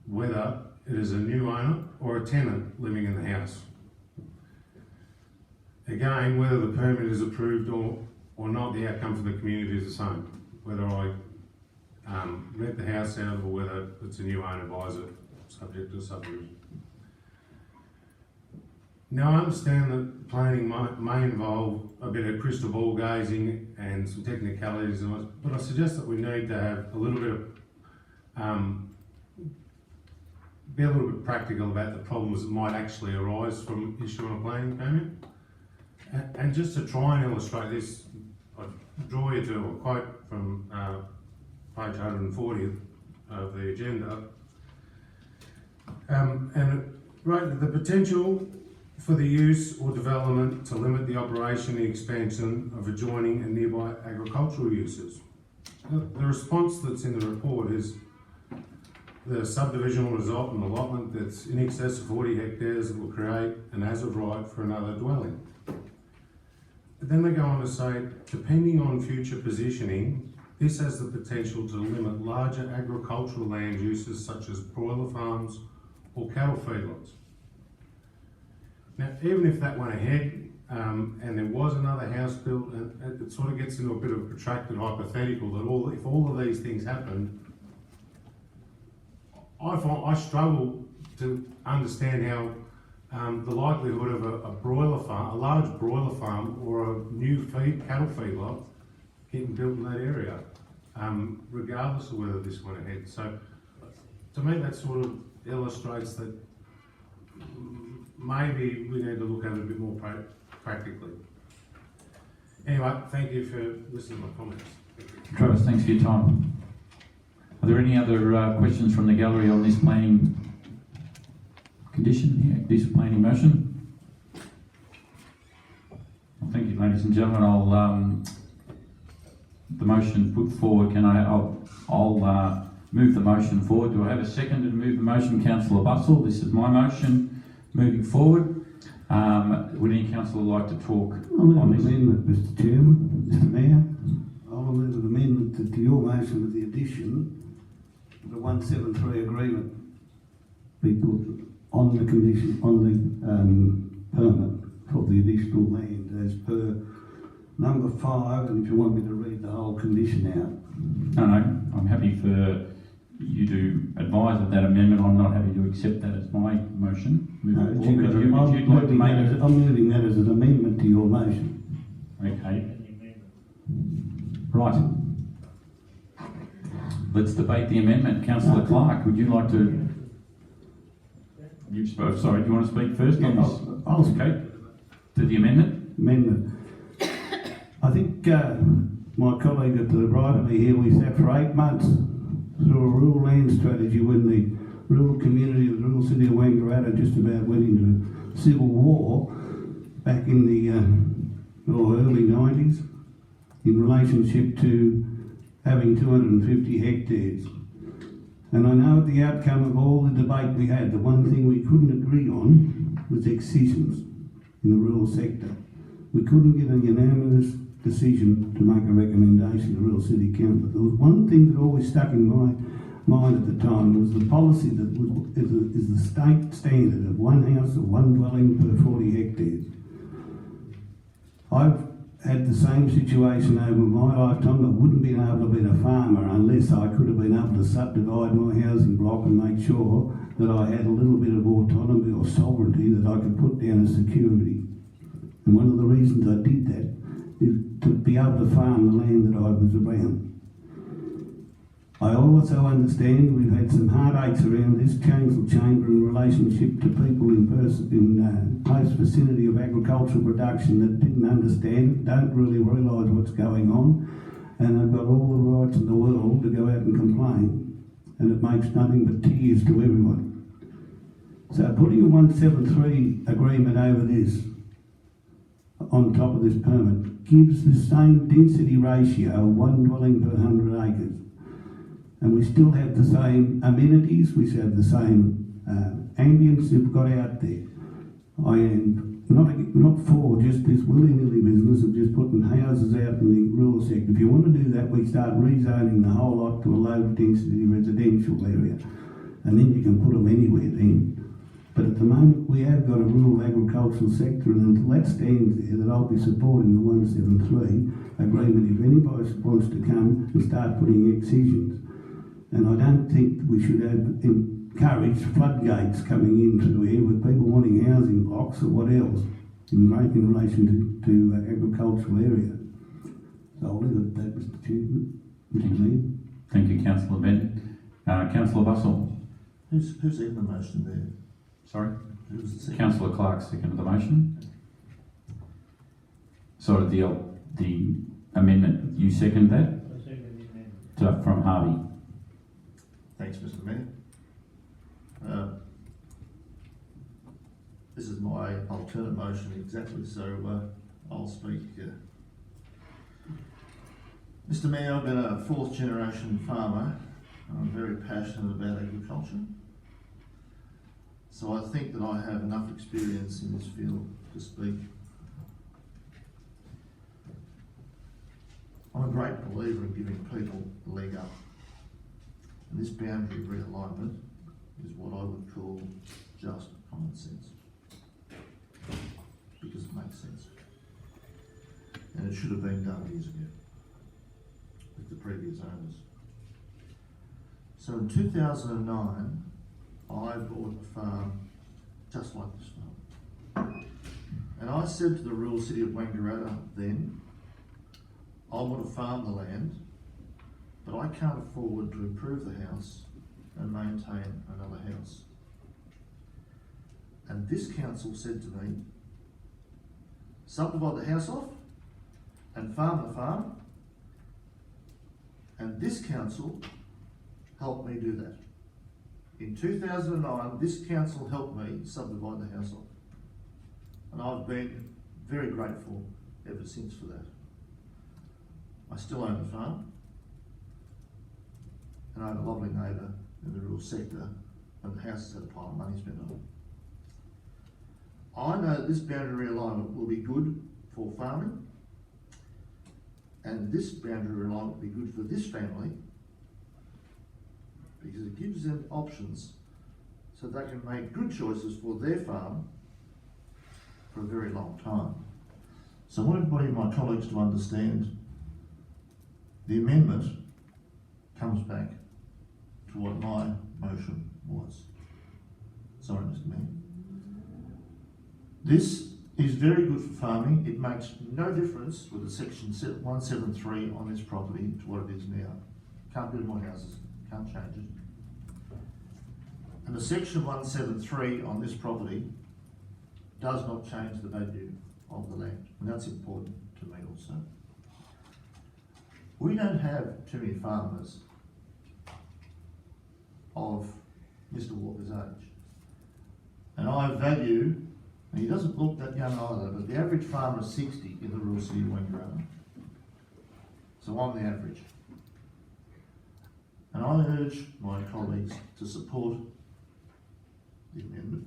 whether it is a new owner or a tenant living in the house. Again, whether the permit is approved or not, the outcome for the community is the same. Whether I rent the house out or whether it's a new owner buys it, subject to subdivision. Now, I understand that planning may involve a bit of crystal ball gazing and some technicalities, but I suggest that we need to have a little bit of be a little bit practical about the problems that might actually arise from issuing a planning permit. And just to try and illustrate this, I draw you to a quote from page 140 of the agenda. And it wrote that the potential for the use or development to limit the operation and expansion of adjoining and nearby agricultural uses. The response that's in the report is the subdivision will result in an allotment that's in excess of 40 hectares that will create an as of right for another dwelling. But then they go on to say, depending on future positioning, this has the potential to limit larger agricultural land uses such as broiler farms or cattle feedlots. Now, even if that went ahead and there was another house built, and it sort of gets into a bit of a protracted hypothetical that if all of these things happened, I struggle to understand how the likelihood of a broiler farm, a large broiler farm, or a new cattle feedlot getting built in that area, regardless of whether this went ahead. So, to me, that sort of illustrates that maybe we need to look at it a bit more practically. Anyway, thank you for listening to my comments. Travis, thanks for your time. Are there any other questions from the gallery on this planning condition here, this planning motion? Well, thank you, ladies and gentlemen. I'll the motion put forward. I'll move the motion forward. Do I have a second to move the motion? Councillor Bussell, this is my motion moving forward. Would any councillor like to talk on this? Amendment, Mr. Chairman, Mr. Mayor. I'll move an amendment to your motion with the addition of the 173 agreement be put on the condition, on the permit for the additional land as per number 5, and if you want me to read the whole condition out. No, I'm happy for you to advise of that amendment. I'm not happy to accept that as my motion. I'm moving that as an amendment to your motion. Okay. Right. Let's debate the amendment. Councillor Clark, would you like to? Sorry, do you want to speak first on this? I'll okay. To the amendment? Amendment. I think my colleague at the right of me here, we sat for 8 months through a rural land strategy when the rural community of the rural city of Wangaratta just about went into civil war back in the early 90s in relationship to having 250 hectares. And I know the outcome of all the debate we had, the one thing we couldn't agree on was excisions in the rural sector. We couldn't get a unanimous decision to make a recommendation to the rural city council. There was one thing that always stuck in my mind at the time was the policy that is the state standard of one house or one dwelling per 40 hectares. I've had the same situation over my lifetime. I wouldn't have been able to be a farmer unless I could have been able to subdivide my housing block and make sure that I had a little bit of autonomy or sovereignty that I could put down as security. And one of the reasons I did that is to be able to farm the land that I was around. I also understand we've had some heartaches around this council chamber in relationship to people in close vicinity of agricultural production that didn't understand, don't really realise what's going on, and they've got all the rights in the world to go out and complain, and it makes nothing but tears to everyone. So putting a 173 agreement over this, on top of this permit, gives the same density ratio of one dwelling per 100 acres. And we still have the same amenities, we still have the same ambience we've got out there. I am not for just this willy-nilly business of just putting houses out in the rural sector. If you want to do that, we start rezoning the whole lot to a low-density residential area, and then you can put them anywhere then. But at the moment, we have got a rural agricultural sector, and until that stands there, that I'll be supporting the 173 agreement if anybody wants to come and start putting excisions. And I don't think we should encourage floodgates coming in through here with people wanting housing blocks or what else in relation to agricultural area. So I'll leave it at that, Mr. Chairman. Thank you, Councillor Bennett. Councillor Bussell. Who's seconded the motion there? Sorry? Who was the second? Councillor Clark seconded the motion. Sorry, the amendment, you second that? I second the amendment. From Harvey. Thanks, Mr. Manning. This is my alternate motion exactly, so I'll speak. Mr. Mayor, I've been a fourth generation farmer and I'm very passionate about agriculture. So I think that I have enough experience in this field to speak. I'm a great believer in giving people a leg up. And this boundary realignment is what I would call just common sense. Because it makes sense. And it should have been done years ago with the previous owners. So in 2009, I bought a farm just like this farm. And I said to the rural city of Wangaratta then, I want to farm the land, but I can't afford to improve the house and maintain another house. And this council said to me, subdivide the house off and farm the farm. And this council helped me do that. In 2009, this council helped me subdivide the house off. And I've been very grateful ever since for that. I still own the farm. And I have a lovely neighbour in the rural sector, and the house has had a pile of money spent on it. I know that this boundary realignment will be good for farming, and this boundary realignment will be good for this family, because it gives them options so they can make good choices for their farm for a very long time. So I want everybody, my colleagues, to understand the amendment comes back to what my motion was. Sorry, Mr. Mayor. This is very good for farming. It makes no difference with the section 173 on this property to what it is now. Can't build more houses, can't change it. And the section 173 on this property does not change the value of the land, and that's important to me also. We don't have too many farmers of Mr. Walker's age. And I value, and he doesn't look that young either, but the average farmer is 60 in the rural city of Wangaratta. So I'm the average. And I urge my colleagues to support the amendment.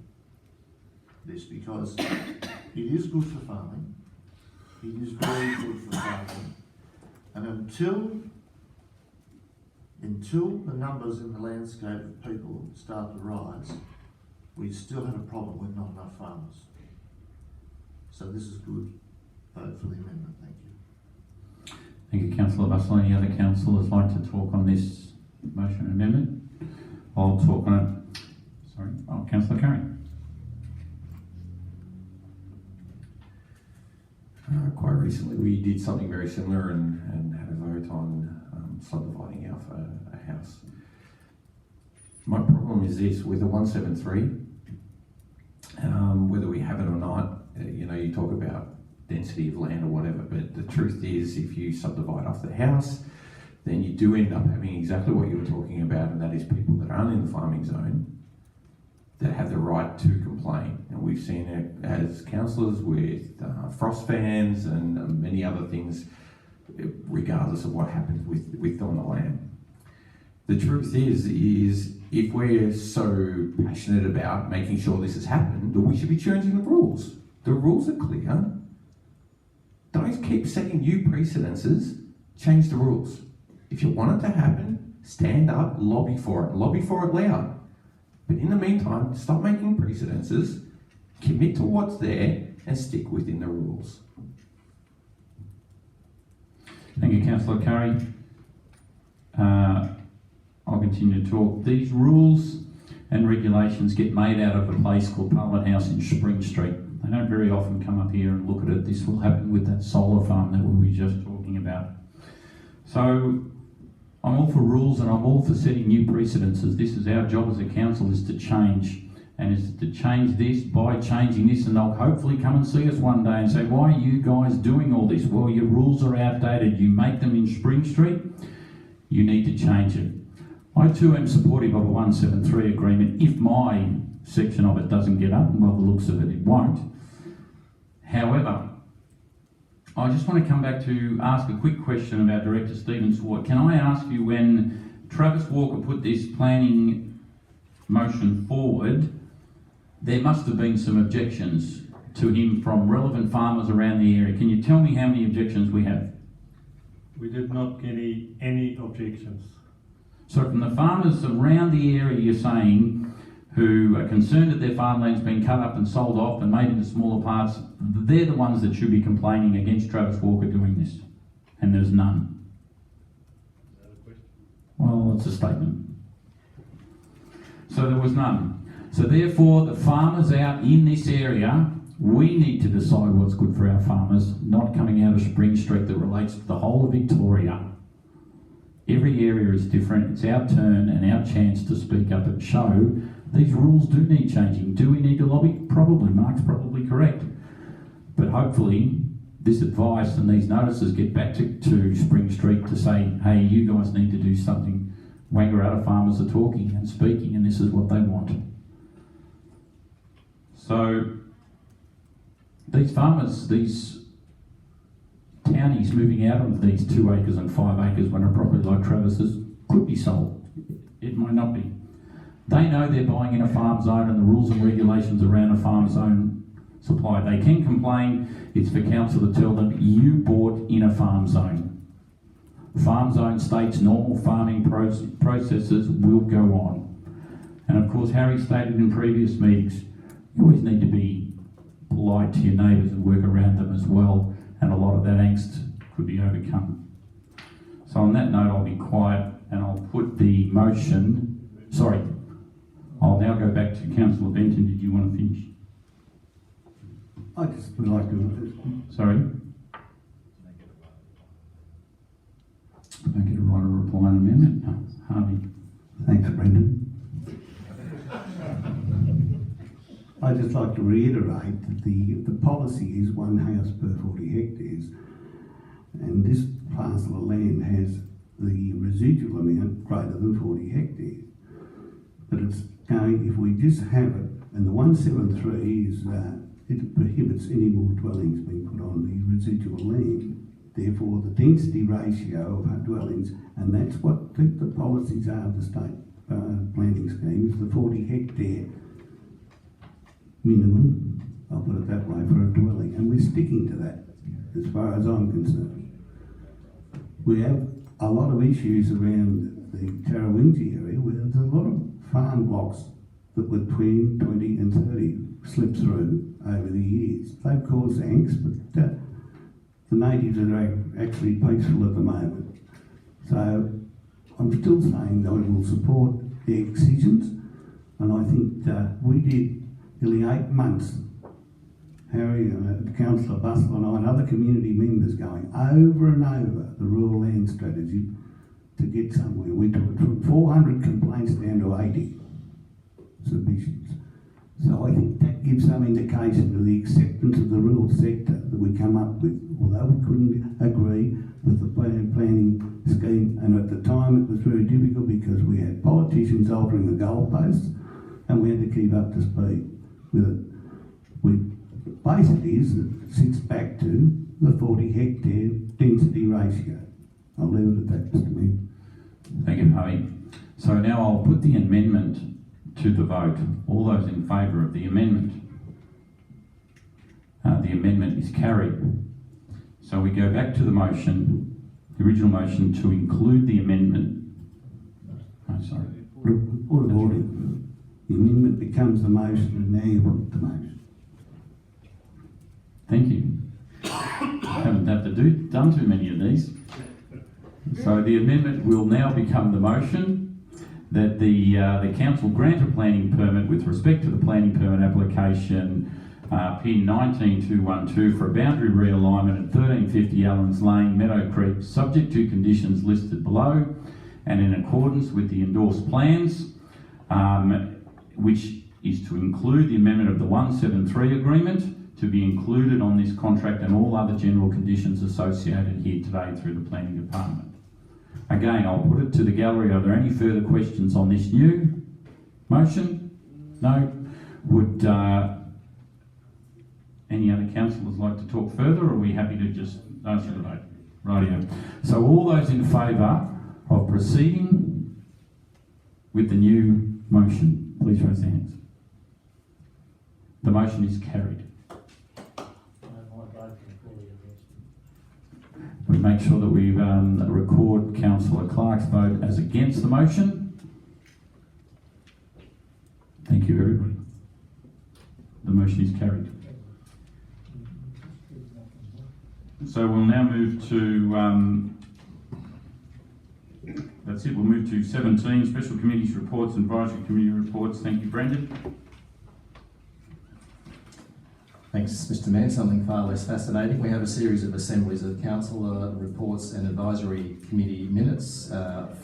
This because it is good for farming. It is very good for farming. And until the numbers in the landscape of people start to rise, we still have a problem with not enough farmers. So this is good. Vote for the amendment. Thank you. Thank you, Councillor Bussell. Any other councillors like to talk on this motion and amendment? I'll talk on it. Sorry, Councillor Curry. Quite recently we did something very similar and had a vote on subdividing a house. My problem is this, with the 173, whether we have it or not, you talk about density of land or whatever, but the truth is if you subdivide off the house, then you do end up having exactly what you were talking about, and that is people that aren't in the farming zone that have the right to complain. And we've seen it as councillors with frost fans and many other things, regardless of what happens with on the land. The truth is if we're so passionate about making sure this has happened, then we should be changing the rules. The rules are clear. Don't keep setting new precedences, change the rules. If you want it to happen, stand up, lobby for it loud. But in the meantime, stop making precedences, commit to what's there, and stick within the rules. Thank you, Councillor Curry. I'll continue to talk. These rules and regulations get made out of a place called Parliament House in Spring Street. They don't very often come up here and look at it. This will happen with that solar farm that we were just talking about. So I'm all for rules and I'm all for setting new precedences. This is our job as a council, is to change. And is to change this by changing this, and they'll hopefully come and see us one day and say, why are you guys doing all this? Well, your rules are outdated. You make them in Spring Street. You need to change it. I too am supportive of a 173 agreement if my section of it doesn't get up, and by the looks of it, it won't. However, I just want to come back to ask a quick question about Director Stephen Swart. Can I ask you, when Travis Walker put this planning motion forward, there must have been some objections to him from relevant farmers around the area. Can you tell me how many objections we have? We did not get any objections. So from the farmers around the area, you're saying, who are concerned that their farmland's been cut up and sold off and made into smaller parts, they're the ones that should be complaining against Travis Walker doing this. And there's none. Is that a question? Well, it's a statement. So there was none. So therefore, the farmers out in this area, we need to decide what's good for our farmers, not coming out of Spring Street that relates to the whole of Victoria. Every area is different. It's our turn and our chance to speak up and show these rules do need changing. Do we need to lobby? Probably. Mark's probably correct. But hopefully this advice and these notices get back to Spring Street to say, hey, you guys need to do something. Wangaratta farmers are talking and speaking, and this is what they want. So these farmers, these townies moving out of these 2 acres and 5 acres when a property like Travis's could be sold. It might not be. They know they're buying in a farm zone and the rules and regulations around a farm zone supply. They can complain. It's for council to tell them, you bought in a farm zone. Farm zone states normal farming processes will go on. And of course, Harry stated in previous meetings, you always need to be polite to your neighbours and work around them as well, and a lot of that angst could be overcome. So on that note, I'll be quiet and I'll put the motion, I'll now go back to Councillor Benton. Did you want to finish? I just would like to... Sorry? Don't get a right of reply and amendment. No, Harvey. Thanks, Brendan. I'd just like to reiterate that the policy is 1 house per 40 hectares, and this parcel of land has the residual amount greater than 40 hectares. But it's going, if we just have it, and the 173 is, it prohibits any more dwellings being put on the residual land. Therefore, the density ratio of our dwellings, and that's what the policies are of the state planning schemes, the 40 hectare minimum, I'll put it that way, for a dwelling, and we're sticking to that as far as I'm concerned. We have a lot of issues around the Tarrawingi area where there's a lot of farm blocks that were between 20 and 30 slipped through over the years. They've caused angst, but the natives are actually peaceful at the moment. So I'm still saying that I will support their decisions, and I think we did nearly 8 months, Harry, Councillor Bustle and I and other community members going over and over the rural land strategy to get somewhere. We took it from 400 complaints down to 80 submissions. So I think that gives some indication of the acceptance of the rural sector that we come up with, although we couldn't agree with the planning scheme, and at the time it was very difficult because we had politicians altering the goalposts and we had to keep up to speed with it. Basically it sits back to the 40 hectare density ratio. I'll leave it at that, Mr. Mayor. Thank you, Harvey. So now I'll put the amendment to the vote. All those in favour of the amendment? The amendment is carried. So we go back to the motion, the original motion to include the amendment. Oh, sorry. Point of order. The amendment becomes the motion, and now you put the motion. Thank you. I haven't had to done too many of these. So the amendment will now become the motion that the council grant a planning permit with respect to the planning permit application PIN 19212 for a boundary realignment at 1350 Allens Lane, Meadow Creek, subject to conditions listed below, and in accordance with the endorsed plans, which is to include the amendment of the 173 agreement to be included on this contract and all other general conditions associated here today through the Planning Department. Again, I'll put it to the gallery. Are there any further questions on this new motion? No? Would any other councillors like to talk further, or are we happy to just answer the vote? Rightio. So all those in favour of proceeding with the new motion, please raise their hands. The motion is carried. We make sure that we record Councillor Clark's vote as against the motion. Thank you, everybody. The motion is carried. So we'll now move to, that's it, we'll move to 17, Special Committees Reports and Advisory Committee Reports. Thank you, Brendan. Thanks, Mr. Mayor. Something far less fascinating. We have a series of assemblies of councillor reports and advisory committee minutes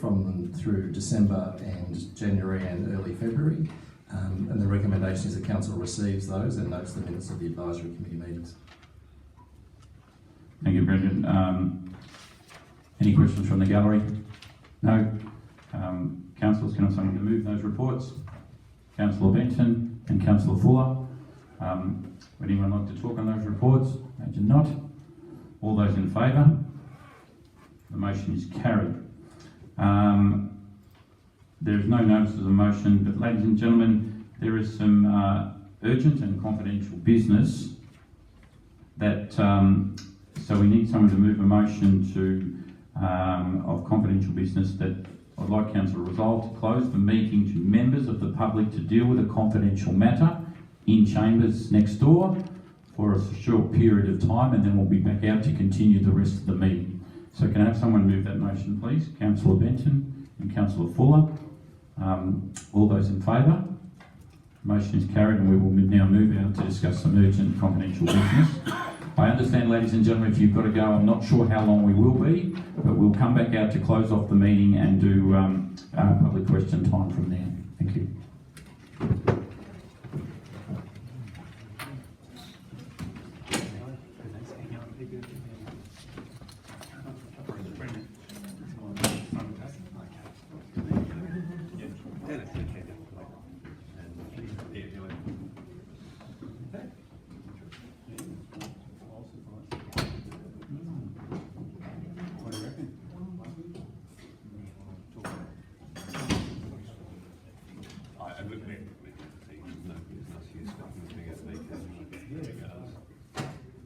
from through December and January and early February. And the recommendation is that council receives those and notes the minutes of the advisory committee meetings. Thank you, Brendan. Any questions from the gallery? No? Councillors, can I have someone to move those reports? Councillor Benton and Councillor Fuller. Would anyone like to talk on those reports? Imagine not. All those in favour? The motion is carried. There is no notice of the motion, but ladies and gentlemen, there is some urgent and confidential business that, so we need someone to move a motion of confidential business that I'd like Council to resolve to close the meeting to members of the public to deal with a confidential matter in chambers next door for a short period of time, and then we'll be back out to continue the rest of the meeting. So can I have someone move that motion, please? Councillor Benton and Councillor Fuller. All those in favour? Motion is carried, and we will now move out to discuss some urgent confidential business. I understand, ladies and gentlemen, if you've got to go, I'm not sure how long we will be, but we'll come back out to close off the meeting and do public question time from there. Thank you.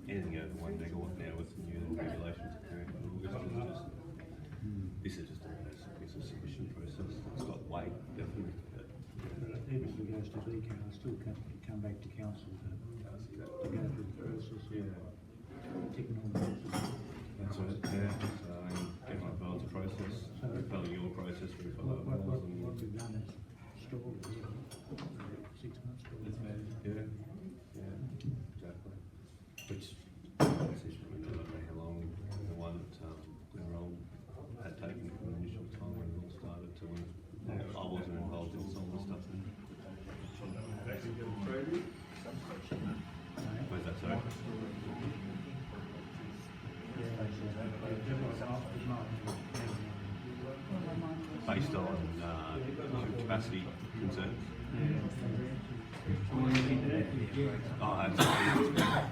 Anything over 1 megawatt now with the new regulations occurring in August this is just a submission process. It's got weight, definitely. Even if it goes to DCAR, it'll still come back to council to go through the process. Yeah. Ticking on boxes. That's right. Yeah. So everyone follows the process. We follow your process. We follow what we've done is stalled it 6 months. Yeah. Yeah. Exactly. Which decision we don't know how long the one that Roll had taken from the initial time when it all started to when I wasn't involved in some of the stuff. Where's that, sorry? Based on capacity concerns. Oh, it's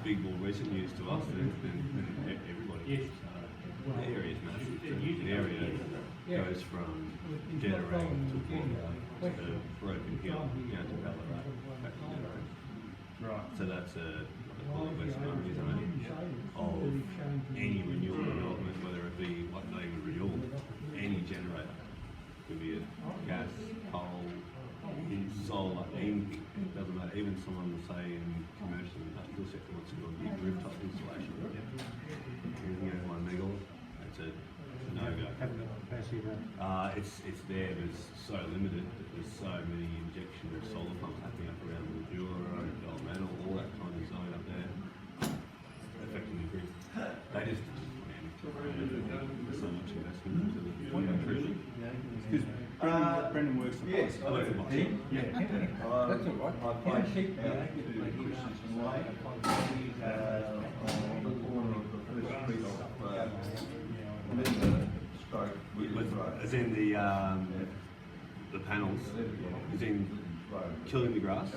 big, more recent news to us than everybody. The area is massive. The area goes from Generating to Broken Hill down to Ballarat, back to Generating. Right. So that's a West Army zone of any renewable development, whether it be not even renewable, any generator. Could be a gas, coal, solar, ink, doesn't matter. Even someone, say, in commercial industrial sector wants to do a big rooftop installation. Anything over 1 megawatt, it's a no-go. It's there, but it's so limited that there's so many injection of solar pumps happening up around Mildura, Dalmanor, all that kind of zone up there, affecting the grid. They just, there's so much investment into the country. Yes, I do. Yeah. That's all right. I play sheep now, on the corner of the first street of Stroke. As in the panels, as in killing the grass.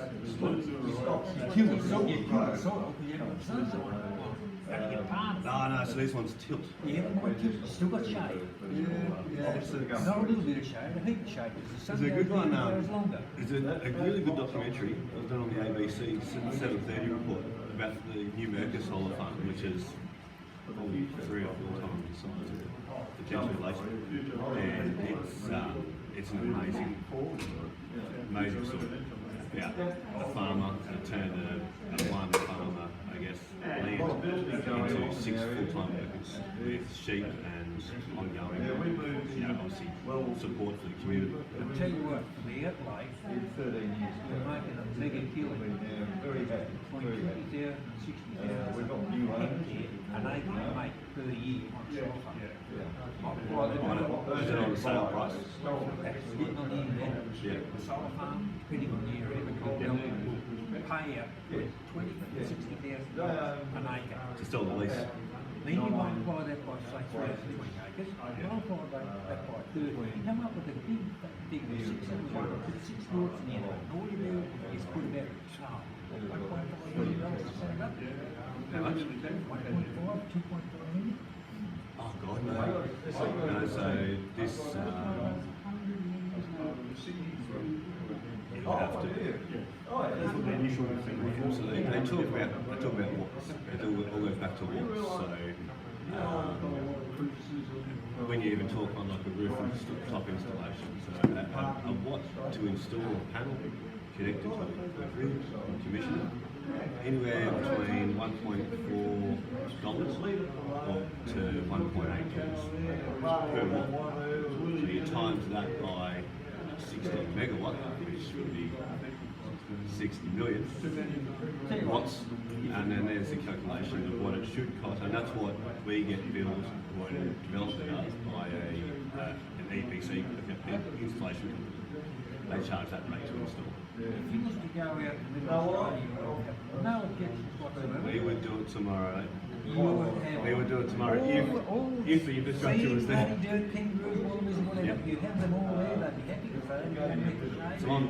No, so these ones tilt. Yeah, but my tilt still got shade. Not a little bit of shade, a heap of shade. There's a good one. There's a really good documentary that was done on the ABC 7:30 report about the new Mercur solar farm, which is probably 3 or 4 times the size of the Potential Relation, and it's an amazing story about a farmer that turned one farmer, I guess, land into 6 full-time workers with sheep and ongoing, obviously support for the community. I'll tell you what, for the outlay, 13 years, we're making a mega killing. Very happy. Between 50,000 and 60,000 we've got new owners. an acre to make per year on solar farm. Is it on the sale price? Absolutely not even that. The solar farm, depending on the area, will pay out 20 to 60,000 an acre. To still the lease. Then you multiply that by, say, 320 acres, multiply that by 30, you come up with a big 6 lots in the end. And all you do is put about $1.5 million to set it up. How much? 1.5, 2.5 million. Oh God, no. No, so this, you have to. That's what the initial thing was. So they talk about watts. It all goes back to watts. So when you even talk on like a roof and top installation, so a watt to install a panel connected to a grid and commission it, anywhere between $1.4 to $1.8 per watt. So you times that by 60 megawatt, which would be 60 million watts, and then there's the calculation of what it should cost, and that's what we get billed, what a developer does, by an EPC, installation company. They charge that rate to install. If you was to go out in the middle of Australia, no objections whatsoever. We would do it tomorrow. You would have We would do it tomorrow if the infrastructure was there. Dirt, kangaroos, wallabies and whatever, you'd have them all there, they'd be happy to phone you and make the shade. So I'm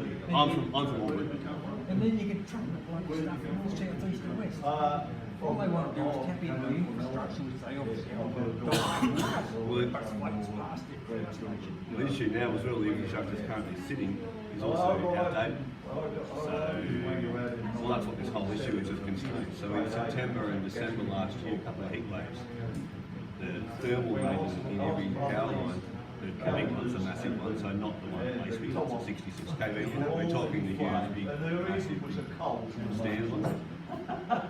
from Auckland. And then you can truck the blood stuff from all south, east and west. All they want to do is tap into the infrastructure, which they obviously have. But it's like it's past their station. The issue now is where all the infrastructure is currently sitting is also outdated. So, well, that's what this whole issue is of concern. So in September and December last year, a couple of heat waves, the thermal ranges in every power line, the connect one's a massive one, so not the one at Laceby, that's a 66 kV. We're talking the huge, big, massive stand ones.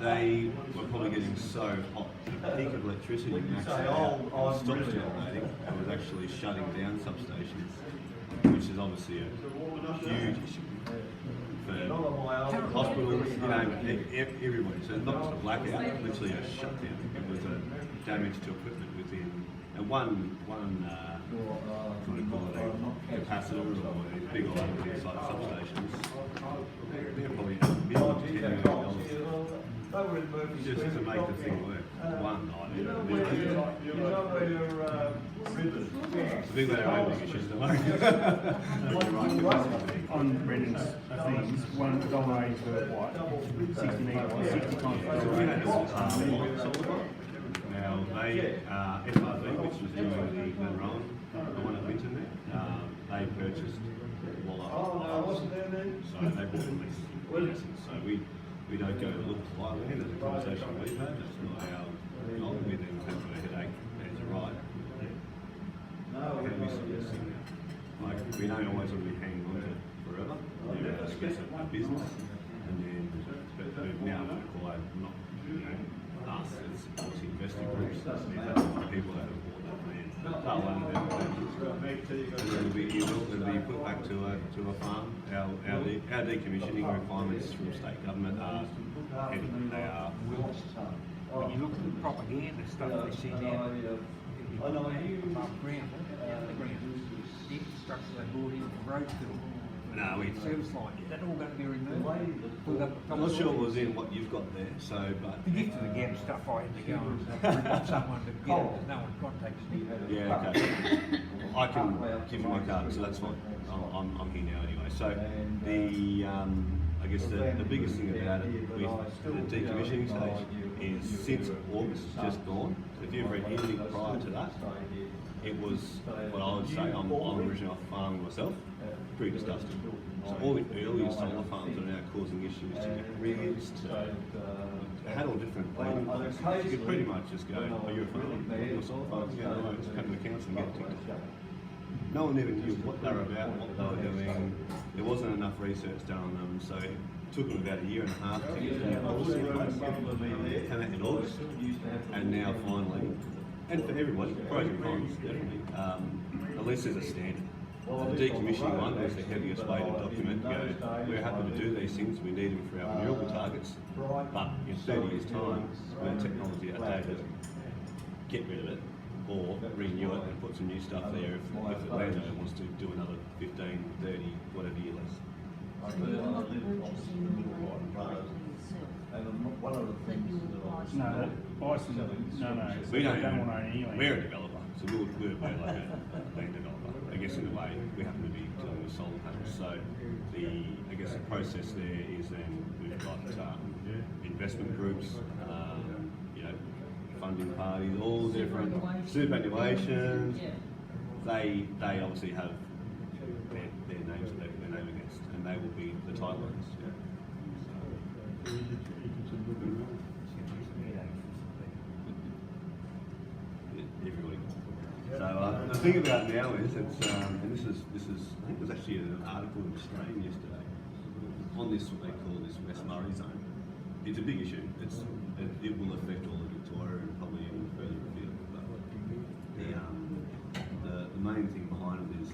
They were probably getting so hot, the peak of electricity maxed out, stopped generating, and was actually shutting down substations, which is obviously a huge issue for hospitals, everybody. So not just a blackout, literally a shutdown. It was a damage to equipment within, and one a capacitor or these big old inside substations. They're probably $1 million to $10 million just to make the thing work. One night. It's a big way of opening issues, don't On Brendan's things, $1.80 per watt, 60 megawatts, 60 times. So we had solar. Now they, FRV, which was doing the Glenrowan, the one at Winton there, they purchased Walla. So they bought the lease, in essence. So we don't go to look for land. There's a conversation we've had. That's not our goal. We then have a headache as a right. How do we see this thing now? Like, we don't always want to be hanging on to it forever. I guess a business. And then, but now we require not, us as obviously investor groups, people that have bought that land. They'll own them. And it'll be put back to a farm. Our decommissioning requirements from state government are heavy. They are. When you look at the propaganda stuff they send out, above ground, underground, the infrastructure they brought in for road fill, No, it's. Service line, is that all going to be removed? Put up the I'm not sure it was in what you've got there, so, but. The gift of the gab stuff, I had to go and rip off someone to get it, no one contacted me. Yeah, okay. I can give you my card, so that's fine. I'm here now anyway. So the I guess the biggest thing about it with the decommissioning stage is since August just gone. So if you've read anything prior to that, it was what I would say. I'm originally off farming myself. Pretty disgusting. So all the earlier solar farms are now causing issues to get rigs, it had all different planning policies. You could pretty much just go, oh, you're a farmer, you're a solar farm, yeah, no, just come to the council and get ticked off. No one even knew what they were about, what they were doing. There wasn't enough research done on them, so it took them about a year and a half to get the policy in place. Came out in August, and now finally, and for everybody, pros and cons, definitely, at least there's a standard. The decommissioning one was the heaviest weighted document. We're happy to do these things, we need them for our renewable targets, but in 30 years' time, when technology outdated, get rid of it, or renew it and put some new stuff there if the landowner wants to do another 15, 30, whatever year less. No, Bison, no. We don't want to own anyway. We're a developer, so we're like a land developer. I guess in a way, we happen to be dealing with solar panels. So I guess the process there is then we've got investment groups, funding parties, all different superannuations. They obviously have their names that they put their name against, and they will be the title owners. Everybody. So the thing about now is it's and this is I think it was actually an article in Australian yesterday on this what they call this West Murray zone. It's a big issue. It will affect all of Victoria and probably even further afield. But the main thing behind it is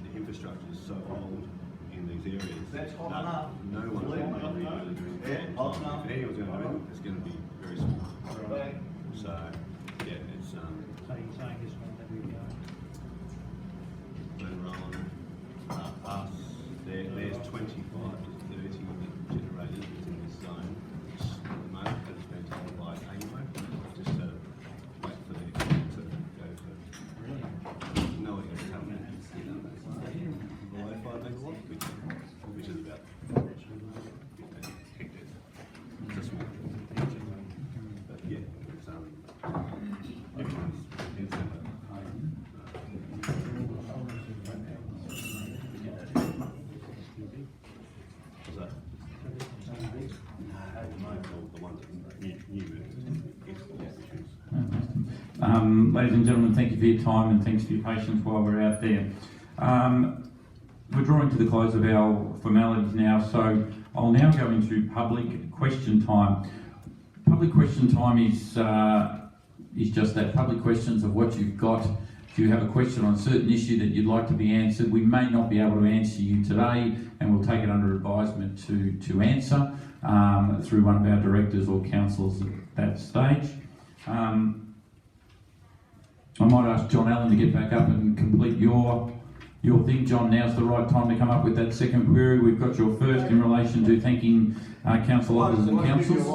the infrastructure is so old in these areas that no one's going to be really doing it. If anyone's going to do it, it's going to be very small. So yeah, it's So you're saying this one that we go? Us, there's 25 to 30 generators within this zone, which at the moment has been told by AEMO, just to wait for the to go for no one can tell me below 5 megawatts, which is about 15 hectares. It's a small project. But yeah, it's everyone's in centre. Ladies and gentlemen, thank you for your time and thanks for your patience while we're out there. We're drawing to the close of our formalities now, so I'll now go into public question time. Public question time is just that, public questions of what you've got. If you have a question on a certain issue that you'd like to be answered, we may not be able to answer you today, and we'll take it under advisement to answer through one of our directors or councillors at that stage. I might ask John Allen to get back up and complete your thing. John, now's the right time to come up with that second query. We've got your first in relation to thanking council officers and councils.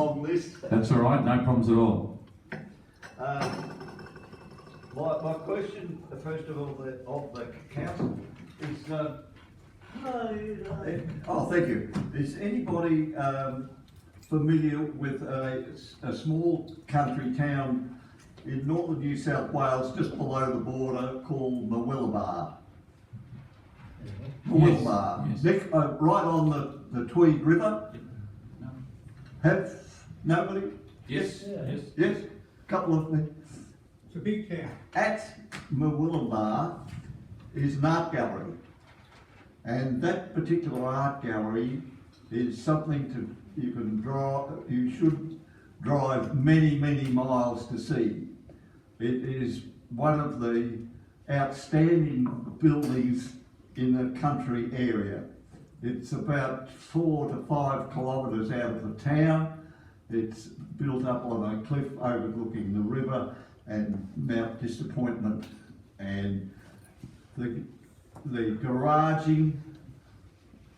That's all right, no problems at all. My question, first of all, of the council is, oh, thank you. Is anybody familiar with a small country town in northern New South Wales, just below the border, called Murwillumbah? Murwillumbah, yes. Right on the Tweed River. Have nobody? Yes. Yes. Couple of them. It's a big town. At Murwillumbah is an art gallery, and that particular art gallery is something you should drive many miles to see. It is one of the outstanding buildings in the country area. It's about 4 to 5 kilometres out of the town. It's built up on a cliff overlooking the river and Mount Disappointment, and the garaging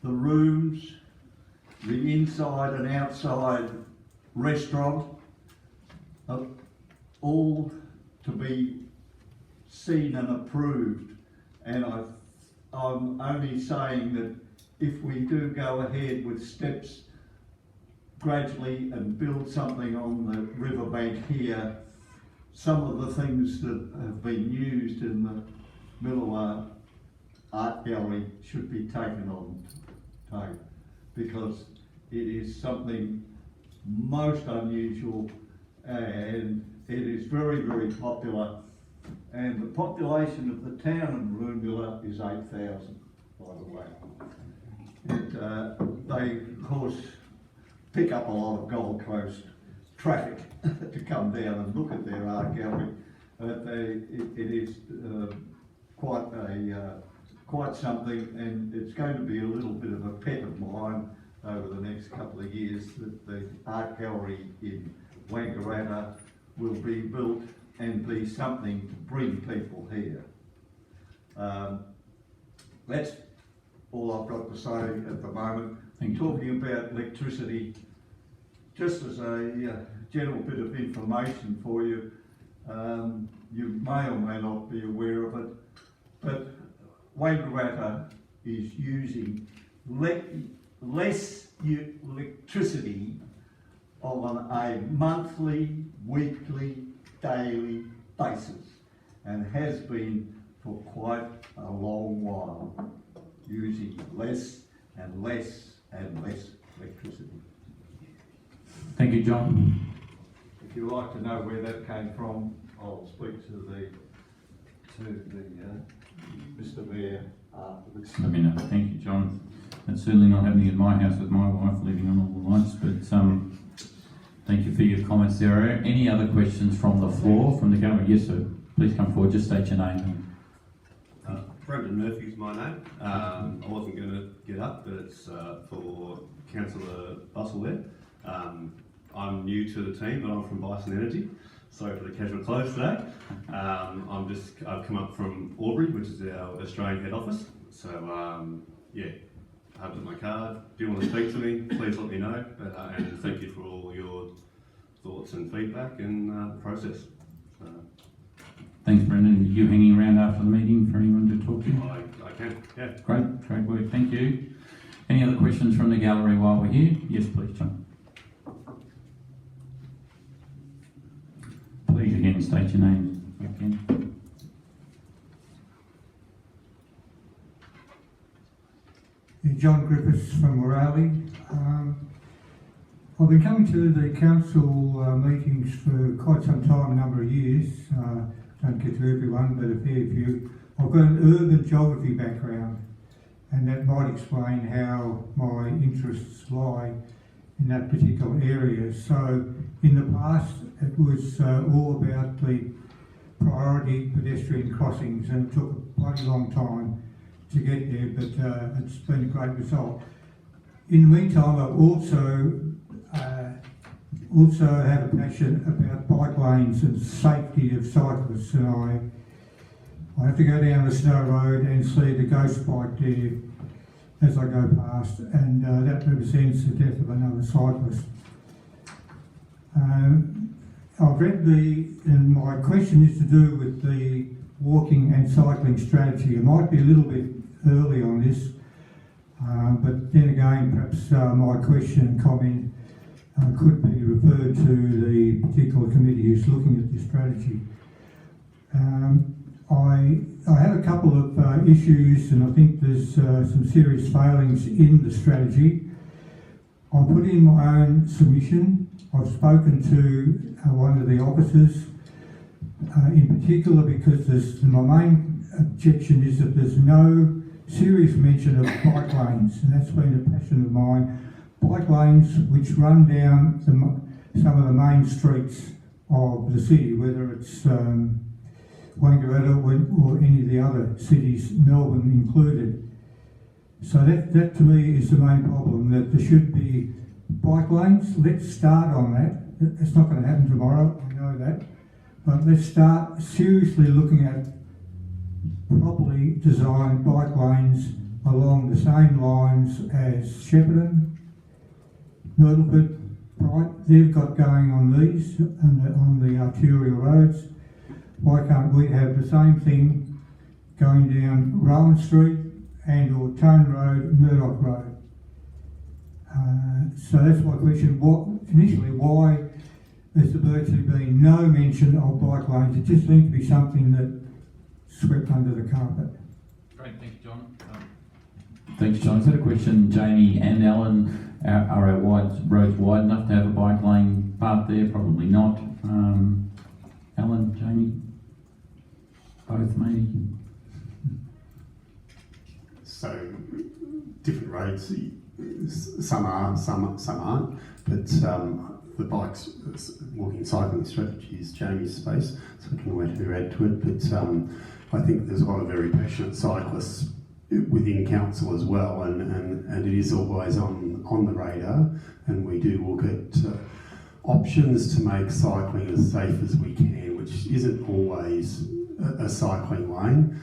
the rooms, the inside and outside restaurant, are all to be seen and approved. And I'm only saying that if we do go ahead with steps gradually and build something on the riverbank here, some of the things that have been used in the Millawa Art Gallery should be taken on tape, because it is something most unusual and it is very, very popular. And the population of the town of Roongilla is 8,000, by the way. And they, of course, pick up a lot of Gold Coast traffic to come down and look at their art gallery. It is quite something, and it's going to be a little bit of a pet of mine over the next couple of years, that the art gallery in Wangaratta will be built and be something to bring people here. That's all I've got to say at the moment. Talking about electricity, just as a general bit of information for you, you may or may not be aware of it, but Wangaratta is using less electricity on a monthly, weekly, daily basis, and has been for quite a long while, using less and less and less electricity. Thank you, John. If you'd like to know where that came from, I'll speak to the Mr. Mayor afterwards. Let me know. Thank you, John. That's certainly not happening in my house with my wife living on all the lights, but thank you for your comments there. Any other questions from the floor, from the gallery? Yes, sir. Please come forward, just state your name. Brendan Murphy's my name. I wasn't going to get up, but it's for Councillor Bustle there. I'm new to the team, but I'm from Bison Energy. Sorry for the casual clothes today. I've come up from Albury, which is our Australian head office. So yeah, I have my card. Do you want to speak to me? Please let me know. And thank you for all your thoughts and feedback in the process. Thanks, Brendan. Are you hanging around after the meeting for anyone to talk to? I can, yeah. Great work. Thank you. Any other questions from the gallery while we're here? Yes, please, John. Please again state your name again. John Griffiths from Morale. I've been coming to the council meetings for quite some time, a number of years. Don't get to everyone, but a fair few. I've got an urban geography background, and that might explain how my interests lie in that particular area. So in the past, it was all about the priority pedestrian crossings, and it took a bloody long time to get there, but it's been a great result. In the meantime, I also have a passion about bike lanes and safety of cyclists, and I have to go down the snow road and see the ghost bike there as I go past, and that represents the death of another cyclist. I've read and my question is to do with the walking and cycling strategy. It might be a little bit early on this, but then again, perhaps my question and comment could be referred to the particular committee who's looking at this strategy. I have a couple of issues, and I think there's some serious failings in the strategy. I'll put in my own submission. I've spoken to one of the officers in particular, because my main objection is that there's no serious mention of bike lanes, and that's been a passion of mine. Bike lanes which run down some of the main streets of the city, whether it's Wangaratta or any of the other cities, Melbourne included. So that to me is the main problem, that there should be bike lanes. Let's start on that. It's not going to happen tomorrow, I know that. But let's start seriously looking at properly designed bike lanes along the same lines as Shepparton, Myrtleford, Bright, they've got going on these, on the arterial roads. Why can't we have the same thing going down Rowan Street and or Tone Road, Murdoch Road? So that's my question. Why has there virtually been no mention of bike lanes? It just seems to be something that swept under the carpet. Great, thanks, John. Thanks, John. Is that a question, Jamie and Alan? Are our roads wide enough to have a bike lane path there? Probably not. Alan, Jamie, both maybe. So, different roads, some are, some aren't, but the bikes, walking cycling strategy is Jamie's space, so I can let her add to it, but I think there's a lot of very passionate cyclists within council as well, and it is always on the radar, and we do look at options to make cycling as safe as we can, which isn't always a cycling lane.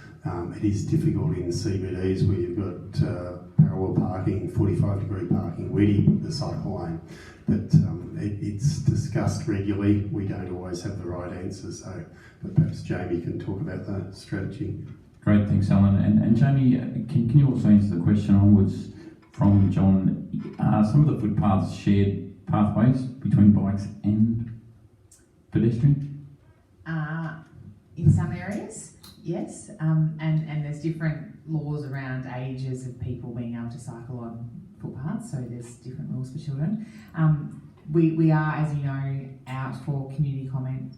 It is difficult in CBDs where you've got parallel parking, 45-degree parking. Where do you put the cycle lane? But it's discussed regularly. We don't always have the right answers, so but perhaps Jamie can talk about the strategy. Great, thanks, Alan. And Jamie, can you also answer the question onwards from John? Are some of the footpaths shared pathways between bikes and pedestrian? In some areas, yes, and there's different laws around ages of people being able to cycle on footpaths, so there's different rules for children. We are, as you know, out for community comment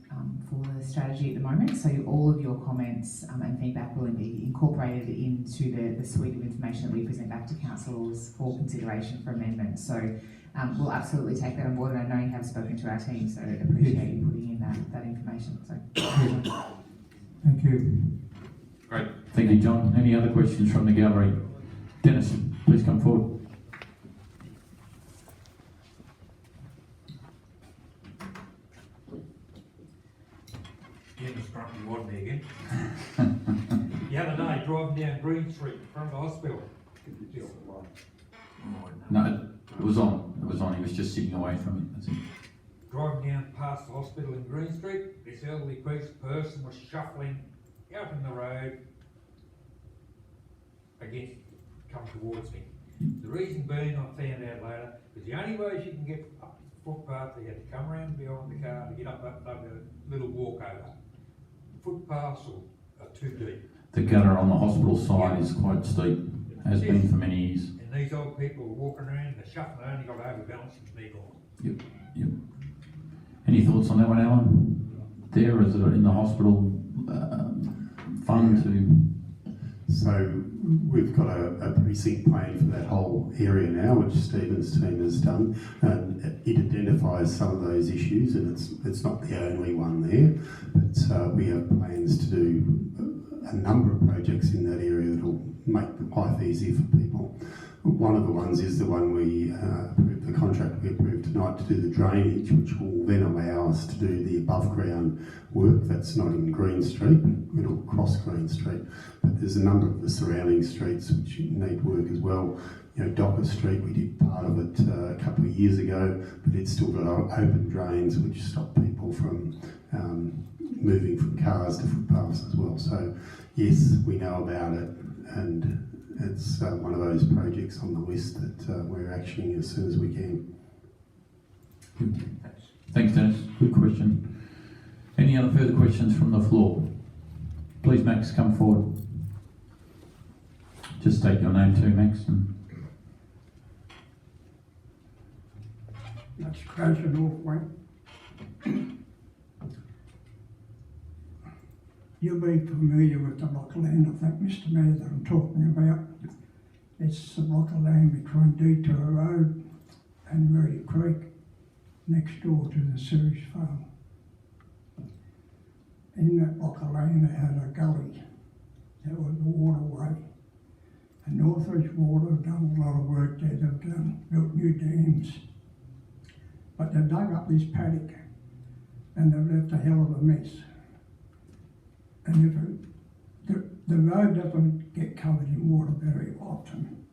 for the strategy at the moment, so all of your comments and feedback will be incorporated into the suite of information that we present back to councillors for consideration for amendment. So we'll absolutely take that on board, and I know you have spoken to our team, so appreciate you putting in that information. So. Thank you. Great. Thank you, John. Any other questions from the gallery? Dennis, please come forward. Dennis Grumpy Wadney again. The other day, driving down Green Street in front of the hospital. No, it was on. It was on. He was just sitting away from it. That's it. Driving down past the hospital in Green Street, this elderly person was shuffling out in the road come towards me. The reason being, I found out later, is the only way she can get up the footpath, they had to come around behind the car to get up a little walkover. Footpaths are too deep. The gutter on the hospital side is quite steep, has been for many years. And these old people are walking around, they're shuffling, they only got to overbalance and sneak on. Yep. Any thoughts on that one, Alan? There, is it in the hospital fund to? So we've got a precinct plan for that whole area now, which Stephen's team has done, and it identifies some of those issues, and it's not the only one there, but we have plans to do a number of projects in that area that will make life easier for people. One of the ones is the one we approved, the contract we approved tonight to do the drainage, which will then allow us to do the above ground work. That's not in Green Street, it'll cross Green Street. But there's a number of the surrounding streets which need work as well. You know, Docker Street, we did part of it a couple of years ago, but it's still got open drains which stop people from moving from cars to footpaths as well. So yes, we know about it, and it's one of those projects on the list that we're actioning as soon as we can. Thanks, Dennis. Good question. Any other further questions from the floor? Please, Max, come forward. Just state your name too, Max. That's Crozier Northway. You'll be familiar with the block of land, I think, Mr Mayor, that I'm talking about. It's the block of land between Detour Road and Moody Creek, next door to the sewage farm. In that block of land, they had a gully that was a waterway. And Northridge Water have done a lot of work there. They've built new dams. But they've dug up this paddock and they've left a hell of a mess. And if the road doesn't get covered in water very often.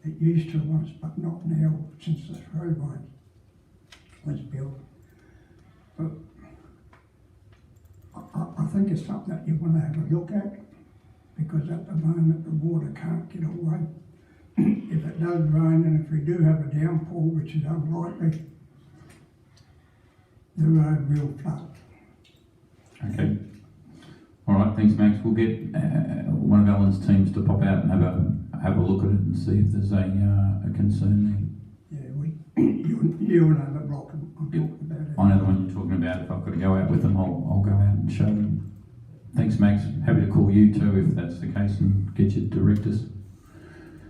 It used to once, but not now since the roadway was built. But I think it's something that you want to have a look at, because at the moment the water can't get away. If it does rain, and if we do have a downpour, which is unlikely, the road will flood. Okay. All right, thanks, Max. We'll get one of Alan's teams to pop out and have a look at it and see if there's a concern Yeah, you know the block I'm talking about. there. I know the one you're talking about. If I've got to go out with them, I'll go out and show them. Thanks, Max. Happy to call you too if that's the case and get you to direct us.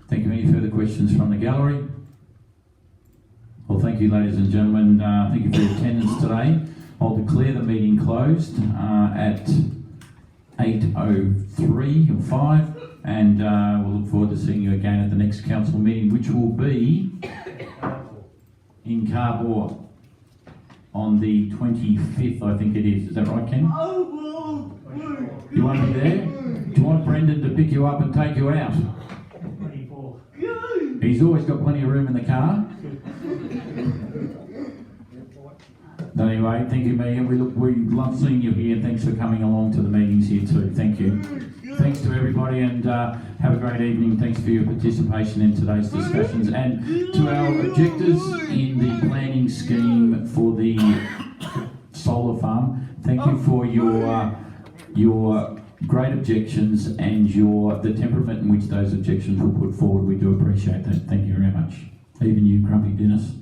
Thank you. Any further questions from the gallery? Well, thank you, ladies and gentlemen. Thank you for your attendance today. I'll declare the meeting closed at 8:03 or 5, and we'll look forward to seeing you again at the next council meeting, which will be in Carbor on the 25th, I think it is. Is that right, Ken? You want me there? Do you want Brendan to pick you up and take you out? 24. He's always got plenty of room in the car. Anyway, thank you, Megan. We love seeing you here. Thanks for coming along to the meetings here too. Thank you. Thanks to everybody, and have a great evening. Thanks for your participation in today's discussions, and to our objectors in the planning scheme for the solar farm. Thank you for your great objections and the temperament in which those objections were put forward. We do appreciate that. Thank you very much. Even you, Grumpy Dennis.